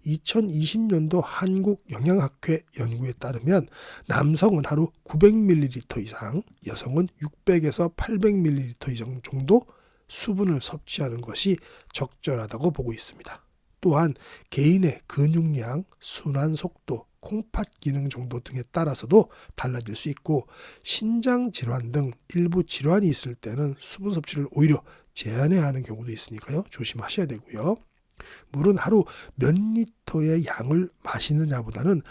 2020년도 한국영양학회 연구에 따르면 남성은 하루 900ml 이상, 여성은 600에서 800ml 정도 수분을 섭취하는 것이 적절하다고 보고 있습니다. 또한 개인의 근육량, 순환 속도, 콩팥 기능 정도 등에 따라서도 달라질 수 있고 신장 질환 등 일부 질환이 있을 때는 수분 섭취를 오히려 제한해야 하는 경우도 있으니까요. 조심하셔야 되고요. 물은 하루 몇 리터의 양을 마시느냐보다는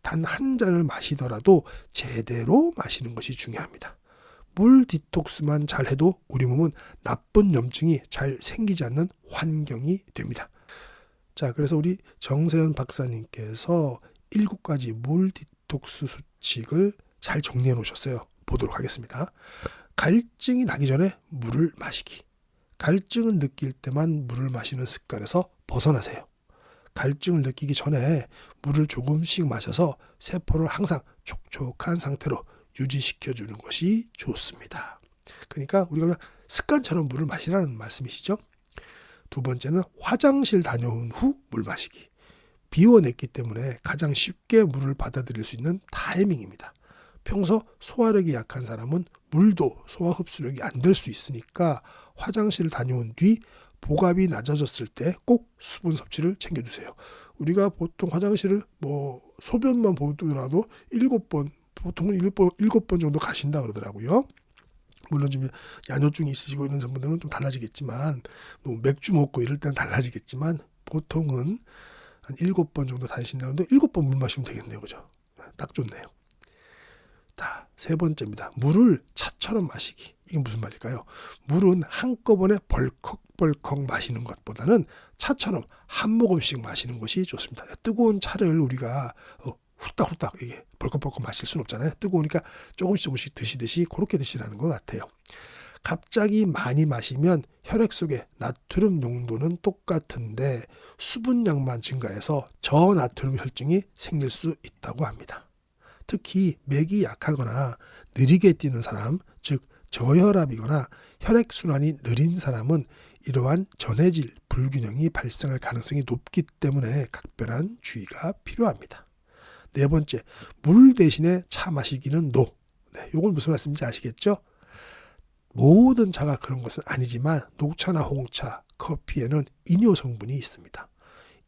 단 한 잔을 마시더라도 제대로 마시는 것이 중요합니다. 물 디톡스만 잘해도 우리 몸은 나쁜 염증이 잘 생기지 않는 환경이 됩니다. 자, 그래서 우리 정세현 박사님께서 7가지 물 디톡스 수칙을 잘 정리해 놓으셨어요. 보도록 하겠습니다. 갈증이 나기 전에 물을 마시기. 갈증을 느낄 때만 물을 마시는 습관에서 벗어나세요. 갈증을 느끼기 전에 물을 조금씩 마셔서 세포를 항상 촉촉한 상태로 유지시켜주는 것이 좋습니다. 그러니까 우리가 그냥 습관처럼 물을 마시라는 말씀이시죠. 두 번째는 화장실 다녀온 후 물 마시기. 비워냈기 때문에 가장 쉽게 물을 받아들일 수 있는 타이밍입니다. 평소 소화력이 약한 사람은 물도 소화 흡수력이 안 될 수 있으니까 화장실을 다녀온 뒤 복압이 낮아졌을 때 꼭 수분 섭취를 챙겨주세요. 우리가 보통 화장실을 소변만 보더라도 7번, 보통은 7번 정도 가신다 그러더라고요. 물론 좀 야뇨증이 있으시고 이런 분들은 좀 달라지겠지만, 맥주 먹고 이럴 때는 달라지겠지만, 보통은 한 7번 정도 다니신다는데 7번 물 마시면 되겠네요. 그죠? 딱 좋네요. 자, 세 번째입니다. 물을 차처럼 마시기. 이게 무슨 말일까요? 물은 한꺼번에 벌컥벌컥 마시는 것보다는 차처럼 한 모금씩 마시는 것이 좋습니다. 뜨거운 차를 우리가 후딱후딱 이게 벌컥벌컥 마실 수는 없잖아요. 뜨거우니까 조금씩 드시듯이 그렇게 드시라는 것 같아요. 갑자기 많이 마시면 혈액 속에 나트륨 농도는 똑같은데 수분량만 증가해서 저나트륨 혈증이 생길 수 있다고 합니다. 특히 맥이 약하거나 느리게 뛰는 사람, 즉 저혈압이거나 혈액순환이 느린 사람은 이러한 전해질 불균형이 발생할 가능성이 높기 때문에 각별한 주의가 필요합니다. 네 번째, 물 대신에 차 마시기는 노. 네, 이건 무슨 말씀인지 아시겠죠? 모든 차가 그런 것은 아니지만 녹차나 홍차, 커피에는 이뇨 성분이 있습니다.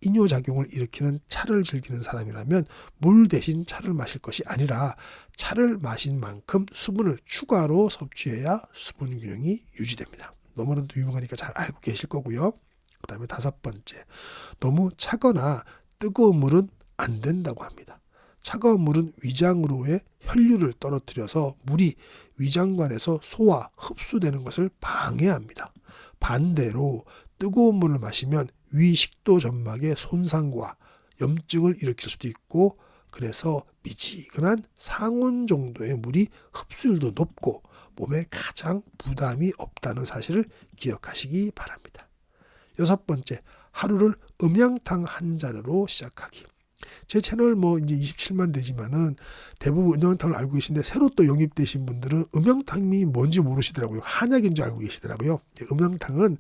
이뇨 작용을 일으키는 차를 즐기는 사람이라면 물 대신 차를 마실 것이 아니라 차를 마신 만큼 수분을 추가로 섭취해야 수분 균형이 유지됩니다. 너무나도 유명하니까 잘 알고 계실 거고요. 그 다음에 5번째, 너무 차거나 뜨거운 물은 안 된다고 합니다. 차가운 물은 위장으로의 혈류를 떨어뜨려서 물이 위장관에서 소화, 흡수되는 것을 방해합니다. 반대로 뜨거운 물을 마시면 위 식도 점막의 손상과 염증을 일으킬 수도 있고, 그래서 미지근한 상온 정도의 물이 흡수율도 높고 몸에 가장 부담이 없다는 사실을 기억하시기 바랍니다. 6번째, 하루를 음양탕 한 잔으로 시작하기. 제 채널 이제 27만 되지만은 대부분 음양탕을 알고 계신데, 새로 또 영입되신 분들은 음양탕이 뭔지 모르시더라고요. 한약인 줄 알고 계시더라고요. 음양탕은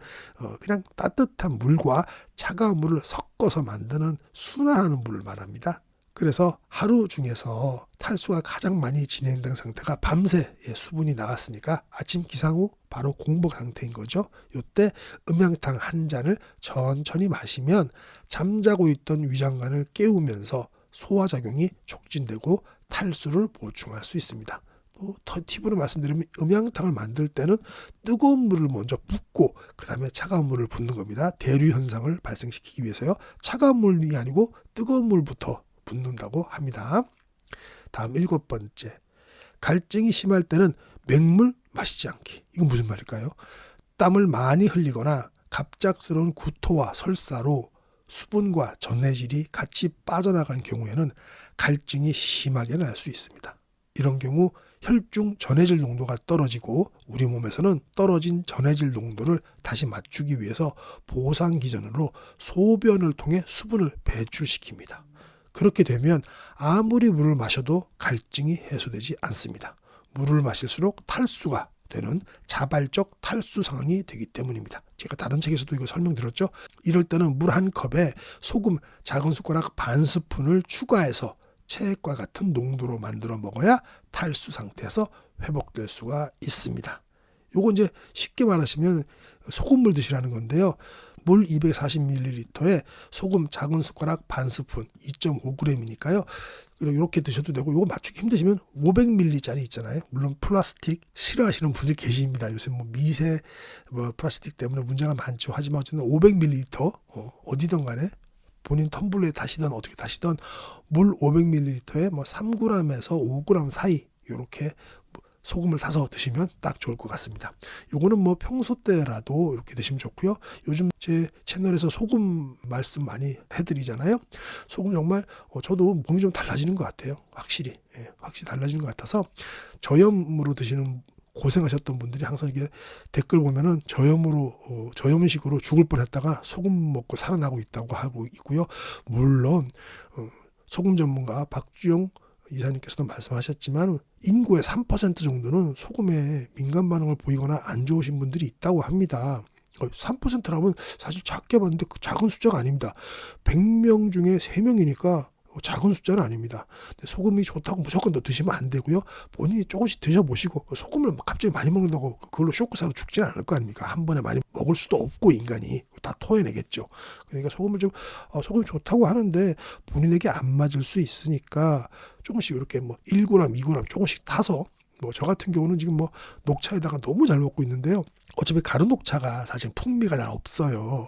그냥 따뜻한 물과 차가운 물을 섞어서 만드는 순환하는 물을 말합니다. 그래서 하루 중에서 탈수가 가장 많이 진행된 상태가 밤새 수분이 나갔으니까 아침 기상 후 바로 공복 상태인 거죠. 이때 음양탕 한 잔을 천천히 마시면 잠자고 있던 위장관을 깨우면서 소화작용이 촉진되고 탈수를 보충할 수 있습니다. 또 팁으로 말씀드리면 음양탕을 만들 때는 뜨거운 물을 먼저 붓고 그 다음에 차가운 물을 붓는 겁니다. 대류 현상을 발생시키기 위해서요. 차가운 물이 아니고 뜨거운 물부터 붓는다고 합니다. 다음 7번째, 갈증이 심할 때는 맹물 마시지 않기. 이건 무슨 말일까요? 땀을 많이 흘리거나 갑작스러운 구토와 설사로 수분과 전해질이 같이 빠져나간 경우에는 갈증이 심하게 날 수 있습니다. 이런 경우 혈중 전해질 농도가 떨어지고 우리 몸에서는 떨어진 전해질 농도를 다시 맞추기 위해서 보상 기전으로 소변을 통해 수분을 배출시킵니다. 그렇게 되면 아무리 물을 마셔도 갈증이 해소되지 않습니다. 물을 마실수록 탈수가 되는 자발적 탈수 상황이 되기 때문입니다. 제가 다른 책에서도 이거 설명드렸죠. 이럴 때는 물 한 컵에 소금 작은 숟가락 반 스푼을 추가해서 체액과 같은 농도로 만들어 먹어야 탈수 상태에서 회복될 수가 있습니다. 요거 이제 쉽게 말하시면 소금물 드시라는 건데요. 물 240ml에 소금 작은 숟가락 반 스푼 2.5g이니까요. 이렇게 드셔도 되고, 요거 맞추기 힘드시면 500ml짜리 있잖아요. 물론 플라스틱 싫어하시는 분들 계십니다. 요새 미세 플라스틱 때문에 문제가 많죠. 하지만 어쨌든 500ml 어디든 간에 본인 텀블러에 다시든 어떻게 다시든 물 500ml에 3g에서 5g 사이 이렇게 소금을 타서 드시면 딱 좋을 것 같습니다. 요거는 평소 때라도 이렇게 드시면 좋고요. 요즘 제 채널에서 소금 말씀 많이 해드리잖아요. 소금 정말 저도 몸이 좀 달라지는 것 같아요. 확실히 달라지는 것 같아서 저염으로 드시는 고생하셨던 분들이 항상 이게 댓글 보면은 저염식으로 죽을 뻔했다가 소금 먹고 살아나고 있다고 하고 있고요. 물론 소금 전문가 박주영 이사님께서도 말씀하셨지만 인구의 3% 정도는 소금에 민감 반응을 보이거나 안 좋으신 분들이 있다고 합니다. 3%라면 사실 작게 봤는데 그 작은 숫자가 아닙니다. 100명 중에 3명이니까 작은 숫자는 아닙니다. 근데 소금이 좋다고 무조건 더 드시면 안 되고요. 본인이 조금씩 드셔보시고, 소금을 갑자기 많이 먹는다고 그걸로 쇼크사로 죽지는 않을 거 아닙니까? 한 번에 많이 먹을 수도 없고 인간이 다 토해내겠죠. 그러니까 소금을 소금이 좋다고 하는데 본인에게 안 맞을 수 있으니까 조금씩 이렇게 1g, 2g 조금씩 타서, 저 같은 경우는 지금 녹차에다가 너무 잘 먹고 있는데요. 어차피 가루 녹차가 사실 풍미가 잘 없어요.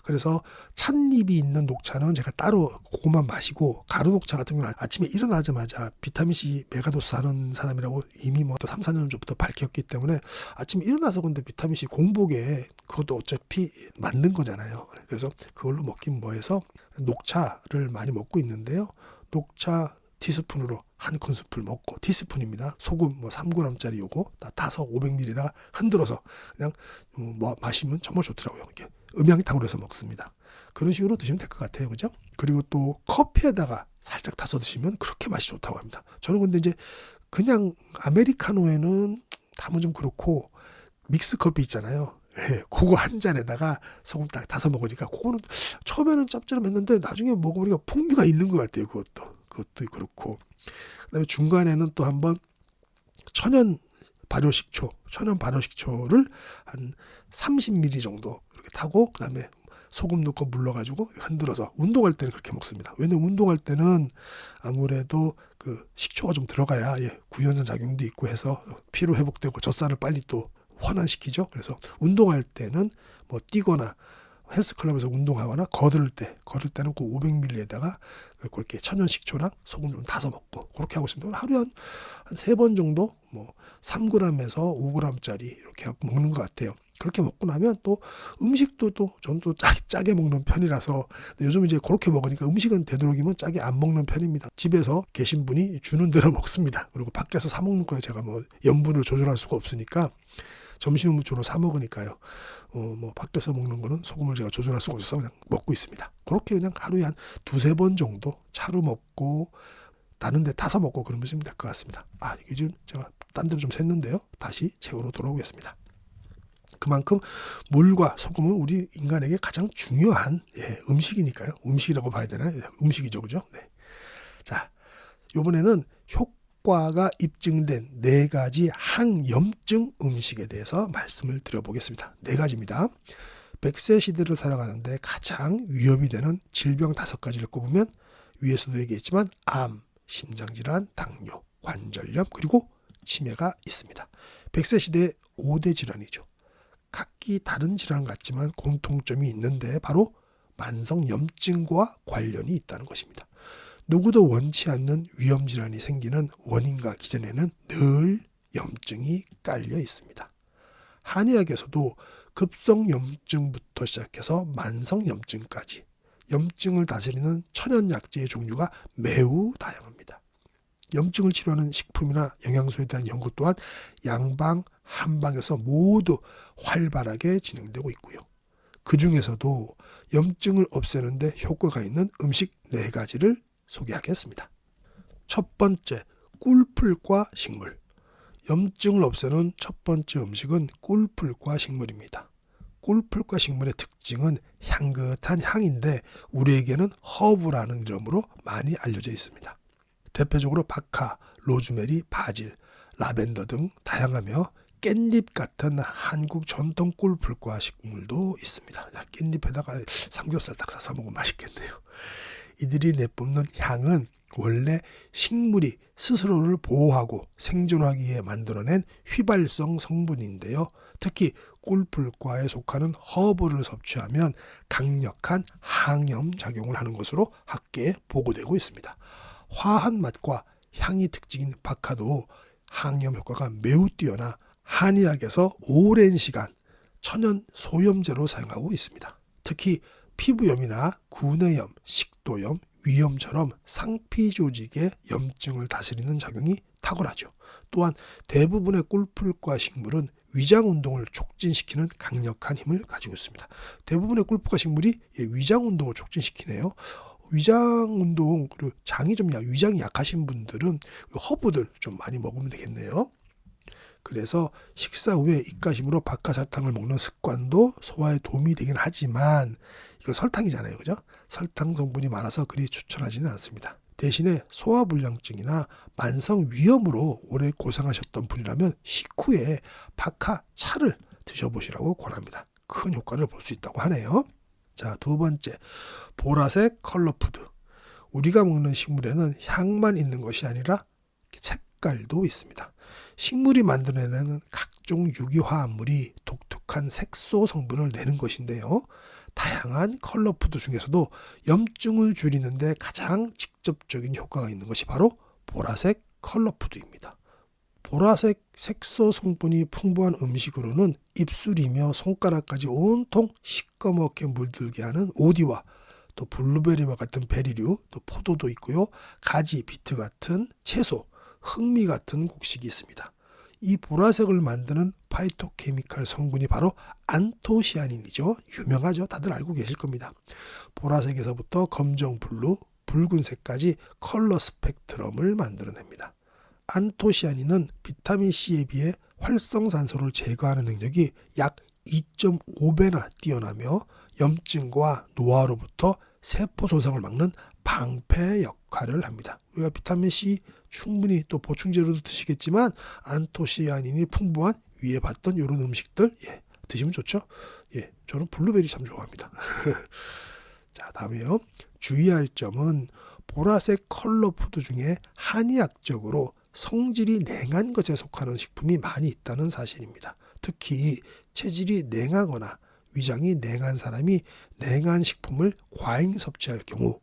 그래서 찻잎이 있는 녹차는 제가 따로 그것만 마시고, 가루 녹차 같은 경우는 아침에 일어나자마자 비타민C 메가도스 하는 사람이라고 이미 또 3, 4년 전부터 밝혔기 때문에 아침에 일어나서 근데 비타민C 공복에 그것도 어차피 만든 거잖아요. 그래서 그걸로 먹긴 뭐해서 녹차를 많이 먹고 있는데요. 녹차 티스푼으로 한 큰스푼 먹고, 티스푼입니다. 소금 3g짜리 요거 다 타서 500ml에다가 흔들어서 그냥 마시면 정말 좋더라고요. 이게 음양탕으로 해서 먹습니다. 그런 식으로 드시면 될 것 같아요. 그죠? 그리고 또 커피에다가 살짝 타서 드시면 그렇게 맛이 좋다고 합니다. 저는 근데 이제 그냥 아메리카노에는 담은 좀 그렇고, 믹스 커피 있잖아요. 그거 한 잔에다가 소금 딱 타서 먹으니까 그거는 처음에는 짭짤했는데 나중에 먹어보니까 풍미가 있는 것 같아요. 그것도 그렇고, 그다음에 중간에는 또 한번 천연 발효식초, 천연 발효식초를 한 30ml 정도 이렇게 타고 그다음에 소금 넣고 물러가지고 흔들어서 운동할 때는 그렇게 먹습니다. 왜냐면 운동할 때는 아무래도 그 식초가 좀 들어가야 구연산 작용도 있고 해서 피로 회복되고 젖살을 빨리 또 환원시키죠. 그래서 운동할 때는 뭐 뛰거나 헬스클럽에서 운동하거나 걸을 때는 그 500ml에다가 그렇게 천연 식초랑 소금 좀 타서 먹고 그렇게 하고 있습니다. 하루에 한 3번 정도 뭐 3g에서 5g짜리 이렇게 하고 먹는 것 같아요. 그렇게 먹고 나면 또 음식도 저는 또 짜게 먹는 편이라서 요즘 이제 그렇게 먹으니까 음식은 되도록이면 짜게 안 먹는 편입니다. 집에서 계신 분이 주는 대로 먹습니다. 그리고 밖에서 사 먹는 거에 제가 뭐 염분을 조절할 수가 없으니까 점심은 주로 사 먹으니까요. 뭐 밖에서 먹는 거는 소금을 제가 조절할 수가 없어서 그냥 먹고 있습니다. 그렇게 그냥 하루에 한 2-3번 정도 차로 먹고 다른 데 타서 먹고 그러면 될 것 같습니다. 이게 지금 제가 딴 데로 좀 샜는데요. 다시 제로로 돌아오겠습니다. 그만큼 물과 소금은 우리 인간에게 가장 중요한 음식이니까요. 음식이라고 봐야 되나요? 음식이죠, 그죠? 네. 자, 이번에는 효과가 입증된 4가지 항염증 음식에 대해서 말씀을 드려보겠습니다. 4가지입니다. 100세 시대를 살아가는데 가장 위협이 되는 질병 5가지를 꼽으면 위에서도 얘기했지만 암, 심장질환, 당뇨, 관절염, 그리고 치매가 있습니다. 100세 시대의 5대 질환이죠. 각기 다른 질환 같지만 공통점이 있는데 바로 만성염증과 관련이 있다는 것입니다. 누구도 원치 않는 위험질환이 생기는 원인과 기전에는 늘 염증이 깔려 있습니다. 한의학에서도 급성염증부터 시작해서 만성염증까지 염증을 다스리는 천연약재의 종류가 매우 다양합니다. 염증을 치료하는 식품이나 영양소에 대한 연구 또한 양방, 한방에서 모두 활발하게 진행되고 있고요. 그 중에서도 염증을 없애는 데 효과가 있는 음식 4가지를 소개하겠습니다. 첫 번째, 꿀풀과 식물. 염증을 없애는 첫 번째 음식은 꿀풀과 식물입니다. 꿀풀과 식물의 특징은 향긋한 향인데 우리에게는 허브라는 이름으로 많이 알려져 있습니다. 대표적으로 박하, 로즈메리, 바질, 라벤더 등 다양하며 깻잎 같은 한국 전통 꿀풀과 식물도 있습니다. 깻잎에다가 삼겹살 딱 싸서 먹으면 맛있겠네요. 이들이 내뿜는 향은 원래 식물이 스스로를 보호하고 생존하기 위해 만들어낸 휘발성 성분인데요. 특히 꿀풀과에 속하는 허브를 섭취하면 강력한 항염 작용을 하는 것으로 학계에 보고되고 있습니다. 화한 맛과 향이 특징인 박하도 항염 효과가 매우 뛰어나 한의학에서 오랜 시간 천연 소염제로 사용하고 있습니다. 특히 피부염이나 구내염, 식도염, 위염처럼 상피 조직의 염증을 다스리는 작용이 탁월하죠. 또한 대부분의 꿀풀과 식물은 위장 운동을 촉진시키는 강력한 힘을 가지고 있습니다. 대부분의 꿀풀과 식물이 위장 운동을 촉진시키네요. 위장 운동, 그리고 위장이 약하신 분들은 허브들 좀 많이 먹으면 되겠네요. 그래서 식사 후에 입가심으로 박하사탕을 먹는 습관도 소화에 도움이 되긴 하지만 이건 설탕이잖아요, 그죠? 설탕 성분이 많아서 그리 추천하지는 않습니다. 대신에 소화불량증이나 만성 위염으로 오래 고생하셨던 분이라면 식후에 박하차를 드셔보시라고 권합니다. 큰 효과를 볼 수 있다고 하네요. 자, 2번째, 보라색 컬러푸드. 우리가 먹는 식물에는 향만 있는 것이 아니라 색깔도 있습니다. 식물이 만들어내는 각종 유기화합물이 독특한 색소 성분을 내는 것인데요. 다양한 컬러푸드 중에서도 염증을 줄이는 데 가장 직접적인 효과가 있는 것이 바로 보라색 컬러푸드입니다. 보라색 색소 성분이 풍부한 음식으로는 입술이며 손가락까지 온통 시꺼멓게 물들게 하는 오디와 또 블루베리와 같은 베리류, 또 포도도 있고요. 가지, 비트 같은 채소, 흑미 같은 곡식이 있습니다. 이 보라색을 만드는 파이토케미칼 성분이 바로 안토시아닌이죠. 유명하죠. 다들 알고 계실 겁니다. 보라색에서부터 검정, 블루, 붉은색까지 컬러 스펙트럼을 만들어냅니다. 안토시아닌은 비타민C에 비해 활성산소를 제거하는 능력이 약 2.5배나 뛰어나며 염증과 노화로부터 세포 손상을 막는 방패 역할을 합니다. 우리가 비타민C 충분히 또 보충제로도 드시겠지만 안토시아닌이 풍부한 위에 봤던 이런 음식들 드시면 좋죠. 저는 블루베리 참 좋아합니다. 자, 다음에요. 주의할 점은 보라색 컬러 푸드 중에 한의학적으로 성질이 냉한 것에 속하는 식품이 많이 있다는 사실입니다. 특히 체질이 냉하거나 위장이 냉한 사람이 냉한 식품을 과잉 섭취할 경우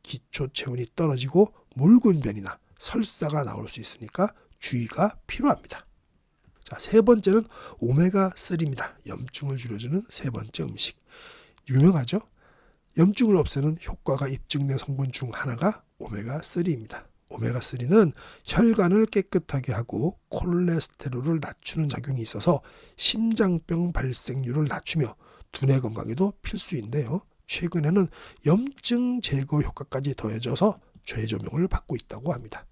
기초 체온이 떨어지고 묽은 변이나 설사가 나올 수 있으니까 주의가 필요합니다. 자, 세 번째는 오메가3입니다. 염증을 줄여주는 세 번째 음식. 유명하죠? 염증을 없애는 효과가 입증된 성분 중 하나가 오메가3입니다. 오메가3는 혈관을 깨끗하게 하고 콜레스테롤을 낮추는 작용이 있어서 심장병 발생률을 낮추며 두뇌 건강에도 필수인데요. 최근에는 염증 제거 효과까지 더해져서 재조명을 받고 있다고 합니다.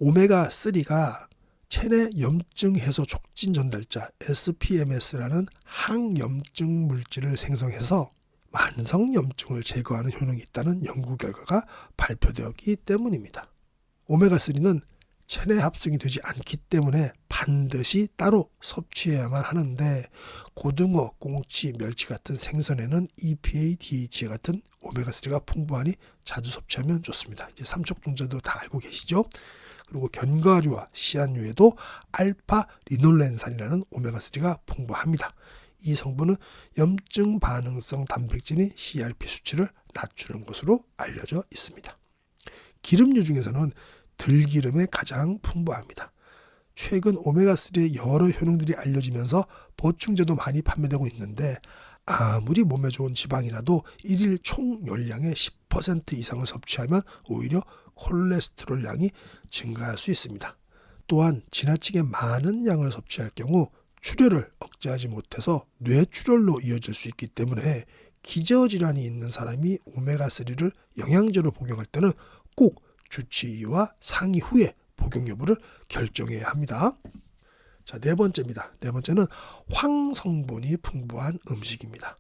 오메가3가 체내 염증 해소 촉진 전달자 SPMS라는 항염증 물질을 생성해서 만성 염증을 제거하는 효능이 있다는 연구 결과가 발표되었기 때문입니다. 오메가3는 체내 합성이 되지 않기 때문에 반드시 따로 섭취해야만 하는데 고등어, 꽁치, 멸치 같은 생선에는 EPA, DHA 같은 오메가3가 풍부하니 자주 섭취하면 좋습니다. 이제 삼척동자도 다 알고 계시죠? 그리고 견과류와 씨앗류에도 알파 리놀렌산이라는 오메가3가 풍부합니다. 이 성분은 염증 반응성 단백질인 CRP 수치를 낮추는 것으로 알려져 있습니다. 기름류 중에서는 들기름에 가장 풍부합니다. 최근 오메가3의 여러 효능들이 알려지면서 보충제도 많이 판매되고 있는데 아무리 몸에 좋은 지방이라도 일일 총 열량의 10% 이상을 섭취하면 오히려 콜레스테롤 양이 증가할 수 있습니다. 또한 지나치게 많은 양을 섭취할 경우 출혈을 억제하지 못해서 뇌출혈로 이어질 수 있기 때문에 기저질환이 있는 사람이 오메가3를 영양제로 복용할 때는 꼭 주치의와 상의 후에 복용 여부를 결정해야 합니다. 자, 네 번째입니다. 네 번째는 황 성분이 풍부한 음식입니다.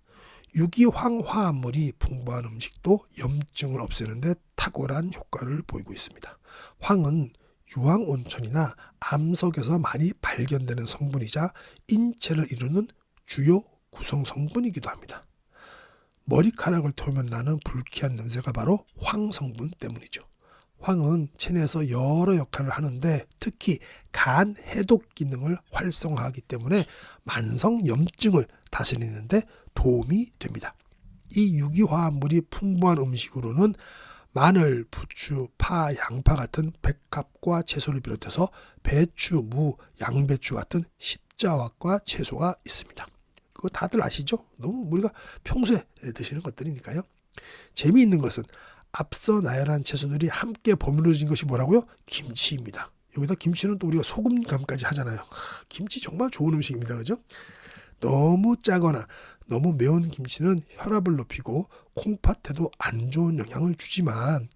유기황 화합물이 풍부한 음식도 염증을 없애는 데 탁월한 효과를 보이고 있습니다. 황은 유황 온천이나 암석에서 많이 발견되는 성분이자 인체를 이루는 주요 구성 성분이기도 합니다. 머리카락을 털면 나는 불쾌한 냄새가 바로 황 성분 때문이죠. 황은 체내에서 여러 역할을 하는데 특히 간 해독 기능을 활성화하기 때문에 만성 염증을 다스리는 데 도움이 됩니다. 이 유기화합물이 풍부한 음식으로는 마늘, 부추, 파, 양파 같은 백합과 채소를 비롯해서 배추, 무, 양배추 같은 십자화과 채소가 있습니다. 그거 다들 아시죠? 너무 우리가 평소에 드시는 것들이니까요. 재미있는 것은 앞서 나열한 채소들이 함께 버무려진 것이 뭐라고요? 김치입니다. 여기다 김치는 또 우리가 소금간까지 하잖아요. 김치 정말 좋은 음식입니다. 그죠? 너무 짜거나 너무 매운 김치는 혈압을 높이고 콩팥에도 안 좋은 영향을 주지만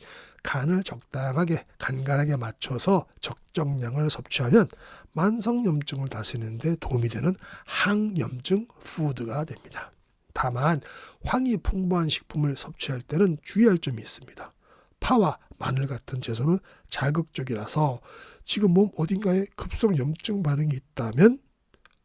간을 적당하게 간간하게 맞춰서 적정량을 섭취하면 만성염증을 다스리는 데 도움이 되는 항염증 푸드가 됩니다. 다만 황이 풍부한 식품을 섭취할 때는 주의할 점이 있습니다. 파와 마늘 같은 채소는 자극적이라서 지금 몸 어딘가에 급성 염증 반응이 있다면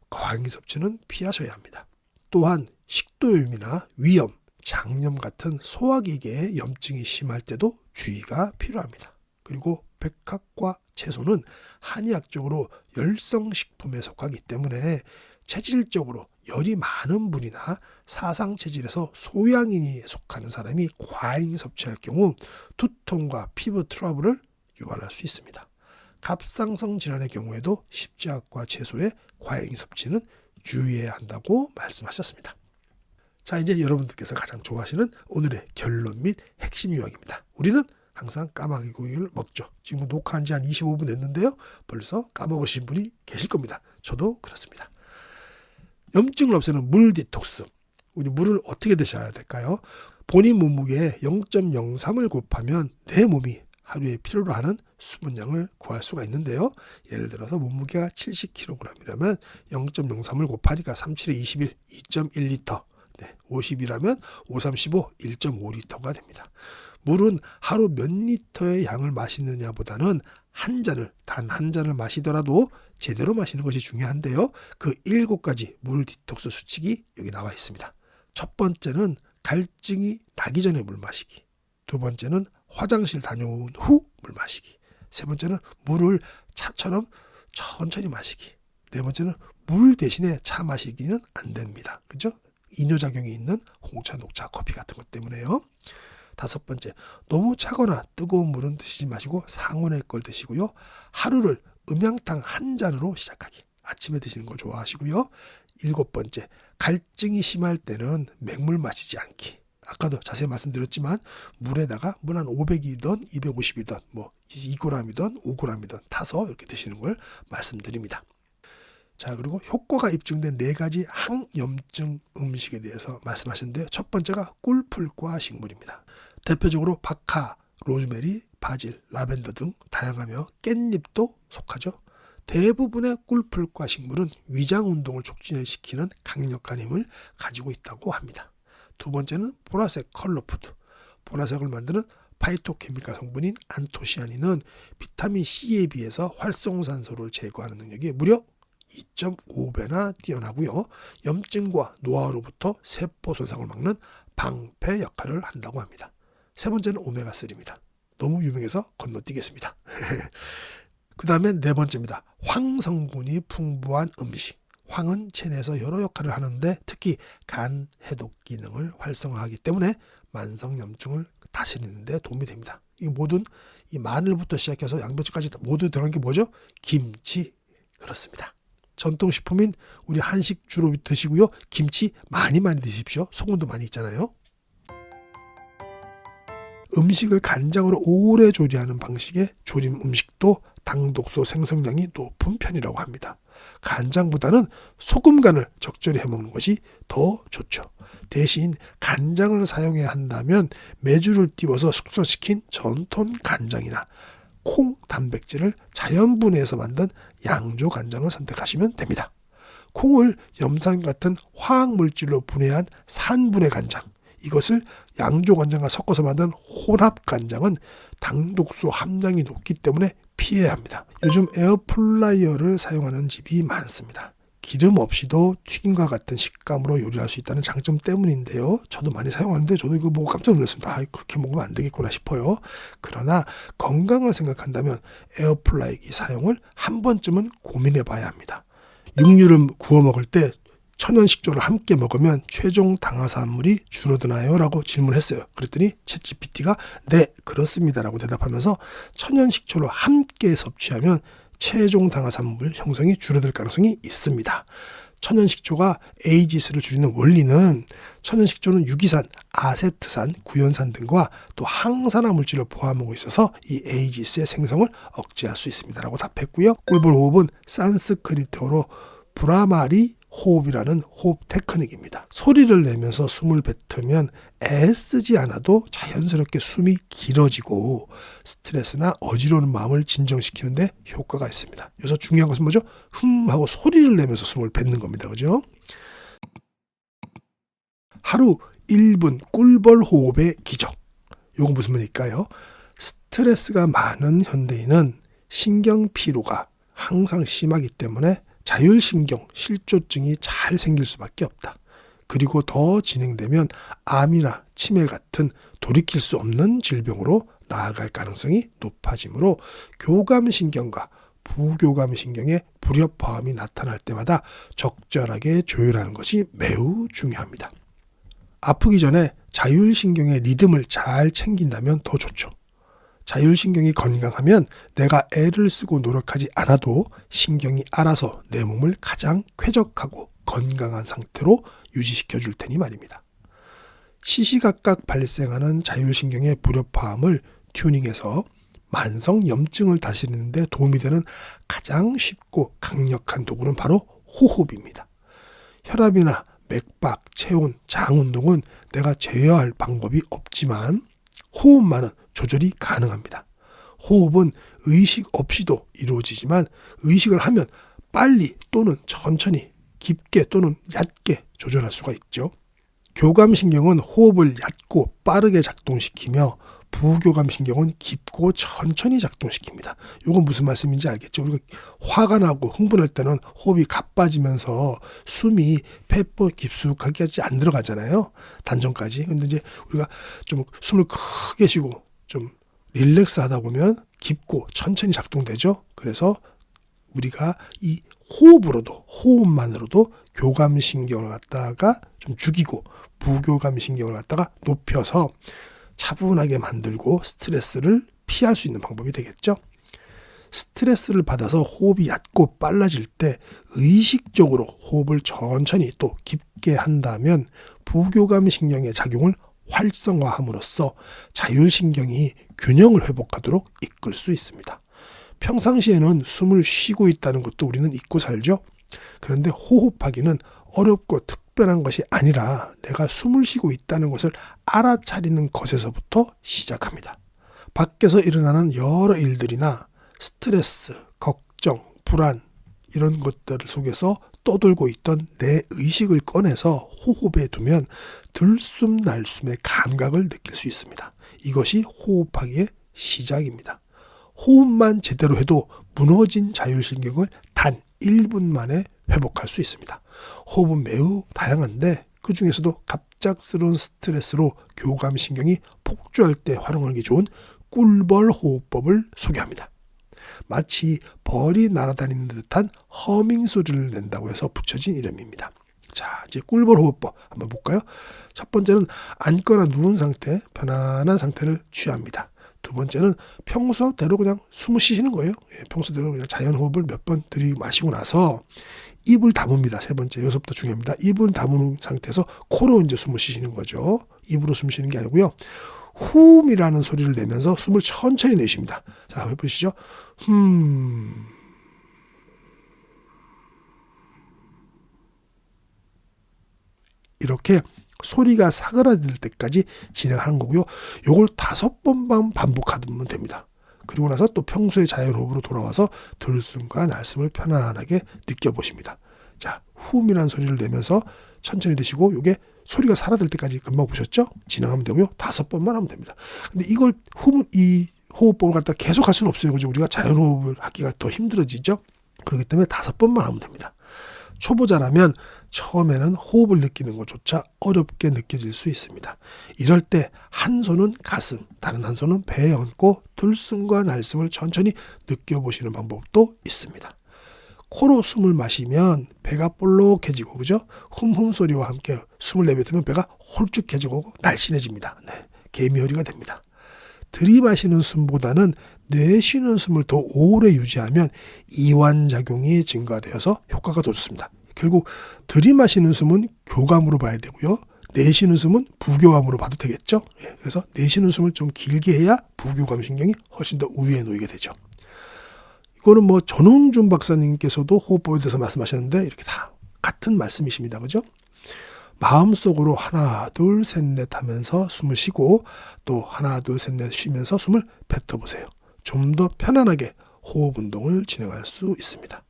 과잉 섭취는 피하셔야 합니다. 또한 식도염이나 위염, 장염 같은 소화기계의 염증이 심할 때도 주의가 필요합니다. 그리고 백합과 채소는 한의학적으로 열성식품에 속하기 때문에 체질적으로 열이 많은 분이나 사상체질에서 소양인이 속하는 사람이 과잉 섭취할 경우 두통과 피부 트러블을 유발할 수 있습니다. 갑상선 질환의 경우에도 십자학과 채소의 과잉 섭취는 주의해야 한다고 말씀하셨습니다. 자, 이제 여러분들께서 가장 좋아하시는 오늘의 결론 및 핵심 요약입니다. 우리는 항상 까마귀 고기를 먹죠. 지금 녹화한 지 한 25분 됐는데요. 벌써 까먹으신 분이 계실 겁니다. 저도 그렇습니다. 염증을 없애는 물 디톡스. 우리 물을 어떻게 드셔야 될까요? 본인 몸무게에 0.03을 곱하면 내 몸이 하루에 필요로 하는 수분량을 구할 수가 있는데요. 예를 들어서 몸무게가 70kg이라면 0.03을 곱하니까 37에 21, 2.1리터. 50이라면 5, 3, 15, 1.5리터가 됩니다. 물은 하루 몇 리터의 양을 마시느냐보다는 한 잔을, 단 한 잔을 마시더라도 제대로 마시는 것이 중요한데요. 그 7가지 물 디톡스 수칙이 여기 나와 있습니다. 첫 번째는 갈증이 나기 전에 물 마시기. 두 번째는 화장실 다녀온 후 물 마시기. 세 번째는 물을 차처럼 천천히 마시기. 네 번째는 물 대신에 차 마시기는 안 됩니다. 그죠? 이뇨작용이 있는 홍차, 녹차, 커피 같은 것 때문에요. 다섯 번째, 너무 차거나 뜨거운 물은 드시지 마시고 상온의 걸 드시고요. 하루를 음양탕 한 잔으로 시작하기. 아침에 드시는 걸 좋아하시고요. 일곱 번째, 갈증이 심할 때는 맹물 마시지 않기. 아까도 자세히 말씀드렸지만 물에다가 물 한 500이든 250이든 뭐 2g이든 5g이든 타서 이렇게 드시는 걸 말씀드립니다. 자, 그리고 효과가 입증된 4가지 항염증 음식에 대해서 말씀하셨는데요. 첫 번째가 꿀풀과 식물입니다. 대표적으로 박하, 로즈메리, 바질, 라벤더 등 다양하며 깻잎도 속하죠. 대부분의 꿀풀과 식물은 위장 운동을 촉진시키는 강력한 힘을 가지고 있다고 합니다. 두 번째는 보라색 컬러푸드. 보라색을 만드는 파이토케미칼 성분인 안토시아닌은 비타민 C에 비해서 활성산소를 제거하는 능력이 무려 2.5배나 뛰어나고요. 염증과 노화로부터 세포 손상을 막는 방패 역할을 한다고 합니다. 세 번째는 오메가3입니다. 너무 유명해서 건너뛰겠습니다. 그 다음에 네 번째입니다. 황 성분이 풍부한 음식. 황은 체내에서 여러 역할을 하는데 특히 간 해독 기능을 활성화하기 때문에 만성염증을 다스리는 데 도움이 됩니다. 이 모든 이 마늘부터 시작해서 양배추까지 모두 들어간 게 뭐죠? 김치. 그렇습니다. 전통식품인 우리 한식 주로 드시고요. 김치 많이 드십시오. 소금도 많이 있잖아요. 음식을 간장으로 오래 조리하는 방식의 조림 음식도 당독소 생성량이 높은 편이라고 합니다. 간장보다는 소금 간을 적절히 해먹는 것이 더 좋죠. 대신 간장을 사용해야 한다면 메주를 띄워서 숙성시킨 전통 간장이나 콩 단백질을 자연 분해해서 만든 양조 간장을 선택하시면 됩니다. 콩을 염산 같은 화학 물질로 분해한 산분해 간장, 이것을 양조 간장과 섞어서 만든 혼합 간장은 당독소 함량이 높기 때문에 피해야 합니다. 요즘 에어프라이어를 사용하는 집이 많습니다. 기름 없이도 튀김과 같은 식감으로 요리할 수 있다는 장점 때문인데요. 저도 많이 사용하는데 저도 이거 보고 깜짝 놀랐습니다. 그렇게 먹으면 안 되겠구나 싶어요. 그러나 건강을 생각한다면 에어프라이기 사용을 한 번쯤은 고민해 봐야 합니다. 육류를 구워 먹을 때 천연 식초를 함께 먹으면 최종 당화산물이 줄어드나요? 라고 질문했어요. 그랬더니 챗GPT가 네, 그렇습니다 라고 대답하면서 천연 식초를 함께 섭취하면 최종 당화산물 형성이 줄어들 가능성이 있습니다. 천연 식초가 에이지스를 줄이는 원리는 천연 식초는 유기산, 아세트산, 구연산 등과 또 항산화 물질을 포함하고 있어서 이 에이지스의 생성을 억제할 수 있습니다 라고 답했고요. 꿀벌 호흡은 산스크리트어로 브라마리 호흡이라는 호흡 테크닉입니다. 소리를 내면서 숨을 뱉으면 애쓰지 않아도 자연스럽게 숨이 길어지고 스트레스나 어지러운 마음을 진정시키는데 효과가 있습니다. 여기서 중요한 것은 뭐죠? 하고 소리를 내면서 숨을 뱉는 겁니다. 그죠? 하루 1분 꿀벌 호흡의 기적. 이건 무슨 말일까요? 스트레스가 많은 현대인은 신경 피로가 항상 심하기 때문에 자율신경 실조증이 잘 생길 수밖에 없다. 그리고 더 진행되면 암이나 치매 같은 돌이킬 수 없는 질병으로 나아갈 가능성이 높아지므로 교감신경과 부교감신경의 불협화음이 나타날 때마다 적절하게 조율하는 것이 매우 중요합니다. 아프기 전에 자율신경의 리듬을 잘 챙긴다면 더 좋죠. 자율신경이 건강하면 내가 애를 쓰고 노력하지 않아도 신경이 알아서 내 몸을 가장 쾌적하고 건강한 상태로 유지시켜 줄 테니 말입니다. 시시각각 발생하는 자율신경의 불협화음을 튜닝해서 만성염증을 다스리는 데 도움이 되는 가장 쉽고 강력한 도구는 바로 호흡입니다. 혈압이나 맥박, 체온, 장 운동은 내가 제어할 방법이 없지만 호흡만은 조절이 가능합니다. 호흡은 의식 없이도 이루어지지만 의식을 하면 빨리 또는 천천히, 깊게 또는 얕게 조절할 수가 있죠. 교감신경은 호흡을 얕고 빠르게 작동시키며 부교감 신경은 깊고 천천히 작동시킵니다. 이건 무슨 말씀인지 알겠죠? 우리가 화가 나고 흥분할 때는 호흡이 가빠지면서 숨이 폐포 깊숙하게 안 들어가잖아요. 단전까지. 근데 이제 우리가 좀 숨을 크게 쉬고 좀 릴렉스 하다 보면 깊고 천천히 작동되죠. 그래서 우리가 이 호흡만으로도 교감신경을 갖다가 좀 죽이고 부교감신경을 갖다가 높여서 차분하게 만들고 스트레스를 피할 수 있는 방법이 되겠죠. 스트레스를 받아서 호흡이 얕고 빨라질 때 의식적으로 호흡을 천천히 또 깊게 한다면 부교감신경의 작용을 활성화함으로써 자율신경이 균형을 회복하도록 이끌 수 있습니다. 평상시에는 숨을 쉬고 있다는 것도 우리는 잊고 살죠. 그런데 호흡하기는 어렵고 특별한 것이 아니라 내가 숨을 쉬고 있다는 것을 알아차리는 것에서부터 시작합니다. 밖에서 일어나는 여러 일들이나 스트레스, 걱정, 불안 이런 것들 속에서 떠돌고 있던 내 의식을 꺼내서 호흡에 두면 들숨 날숨의 감각을 느낄 수 있습니다. 이것이 호흡하기의 시작입니다. 호흡만 제대로 해도 무너진 자율신경을 단 1분 만에 회복할 수 있습니다. 호흡은 매우 다양한데 그 중에서도 갑작스러운 스트레스로 교감신경이 폭주할 때 활용하기 좋은 꿀벌 호흡법을 소개합니다. 마치 벌이 날아다니는 듯한 허밍 소리를 낸다고 해서 붙여진 이름입니다. 자, 이제 꿀벌 호흡법 한번 볼까요? 첫 번째는 앉거나 누운 상태, 편안한 상태를 취합니다. 두 번째는 평소대로 그냥 숨을 쉬시는 거예요. 평소대로 그냥 자연호흡을 몇 번 들이마시고 나서 입을 다뭅니다. 세 번째, 여기서부터 중요합니다. 입을 다무는 상태에서 코로 이제 숨을 쉬시는 거죠. 입으로 숨 쉬는 게 아니고요. 훔이라는 소리를 내면서 숨을 천천히 내쉽니다. 자, 한번 해보시죠. 이렇게 소리가 사그라들 때까지 진행하는 거고요. 요걸 5번만 반복하면 됩니다. 그리고 나서 또 평소의 자연호흡으로 돌아와서 들숨과 날숨을 편안하게 느껴보십니다. 자, 훔이라는 소리를 내면서 천천히 내쉬고 요게 소리가 사라질 때까지 금방 보셨죠? 진행하면 되고요. 5번만 하면 됩니다. 근데 이걸 이 호흡법을 갖다 계속 할 수는 없어요. 그죠? 우리가 자연호흡을 하기가 더 힘들어지죠? 그렇기 때문에 5번만 하면 됩니다. 초보자라면 처음에는 호흡을 느끼는 것조차 어렵게 느껴질 수 있습니다. 이럴 때 한 손은 가슴, 다른 한 손은 배에 얹고 들숨과 날숨을 천천히 느껴보시는 방법도 있습니다. 코로 숨을 마시면 배가 볼록해지고, 그죠? 훔훔 소리와 함께 숨을 내뱉으면 배가 홀쭉해지고 날씬해집니다. 네, 개미허리가 됩니다. 들이마시는 숨보다는 내쉬는 숨을 더 오래 유지하면 이완작용이 증가되어서 효과가 더 좋습니다. 결국 들이마시는 숨은 교감으로 봐야 되고요. 내쉬는 숨은 부교감으로 봐도 되겠죠. 그래서 내쉬는 숨을 좀 길게 해야 부교감 신경이 훨씬 더 우위에 놓이게 되죠. 이거는 뭐 전홍준 박사님께서도 호흡법에 대해서 말씀하셨는데 이렇게 다 같은 말씀이십니다. 그죠? 마음속으로 하나 둘 셋 넷 하면서 숨을 쉬고 또 하나 둘 셋 넷 쉬면서 숨을 뱉어보세요. 좀 더 편안하게 호흡 운동을 진행할 수 있습니다.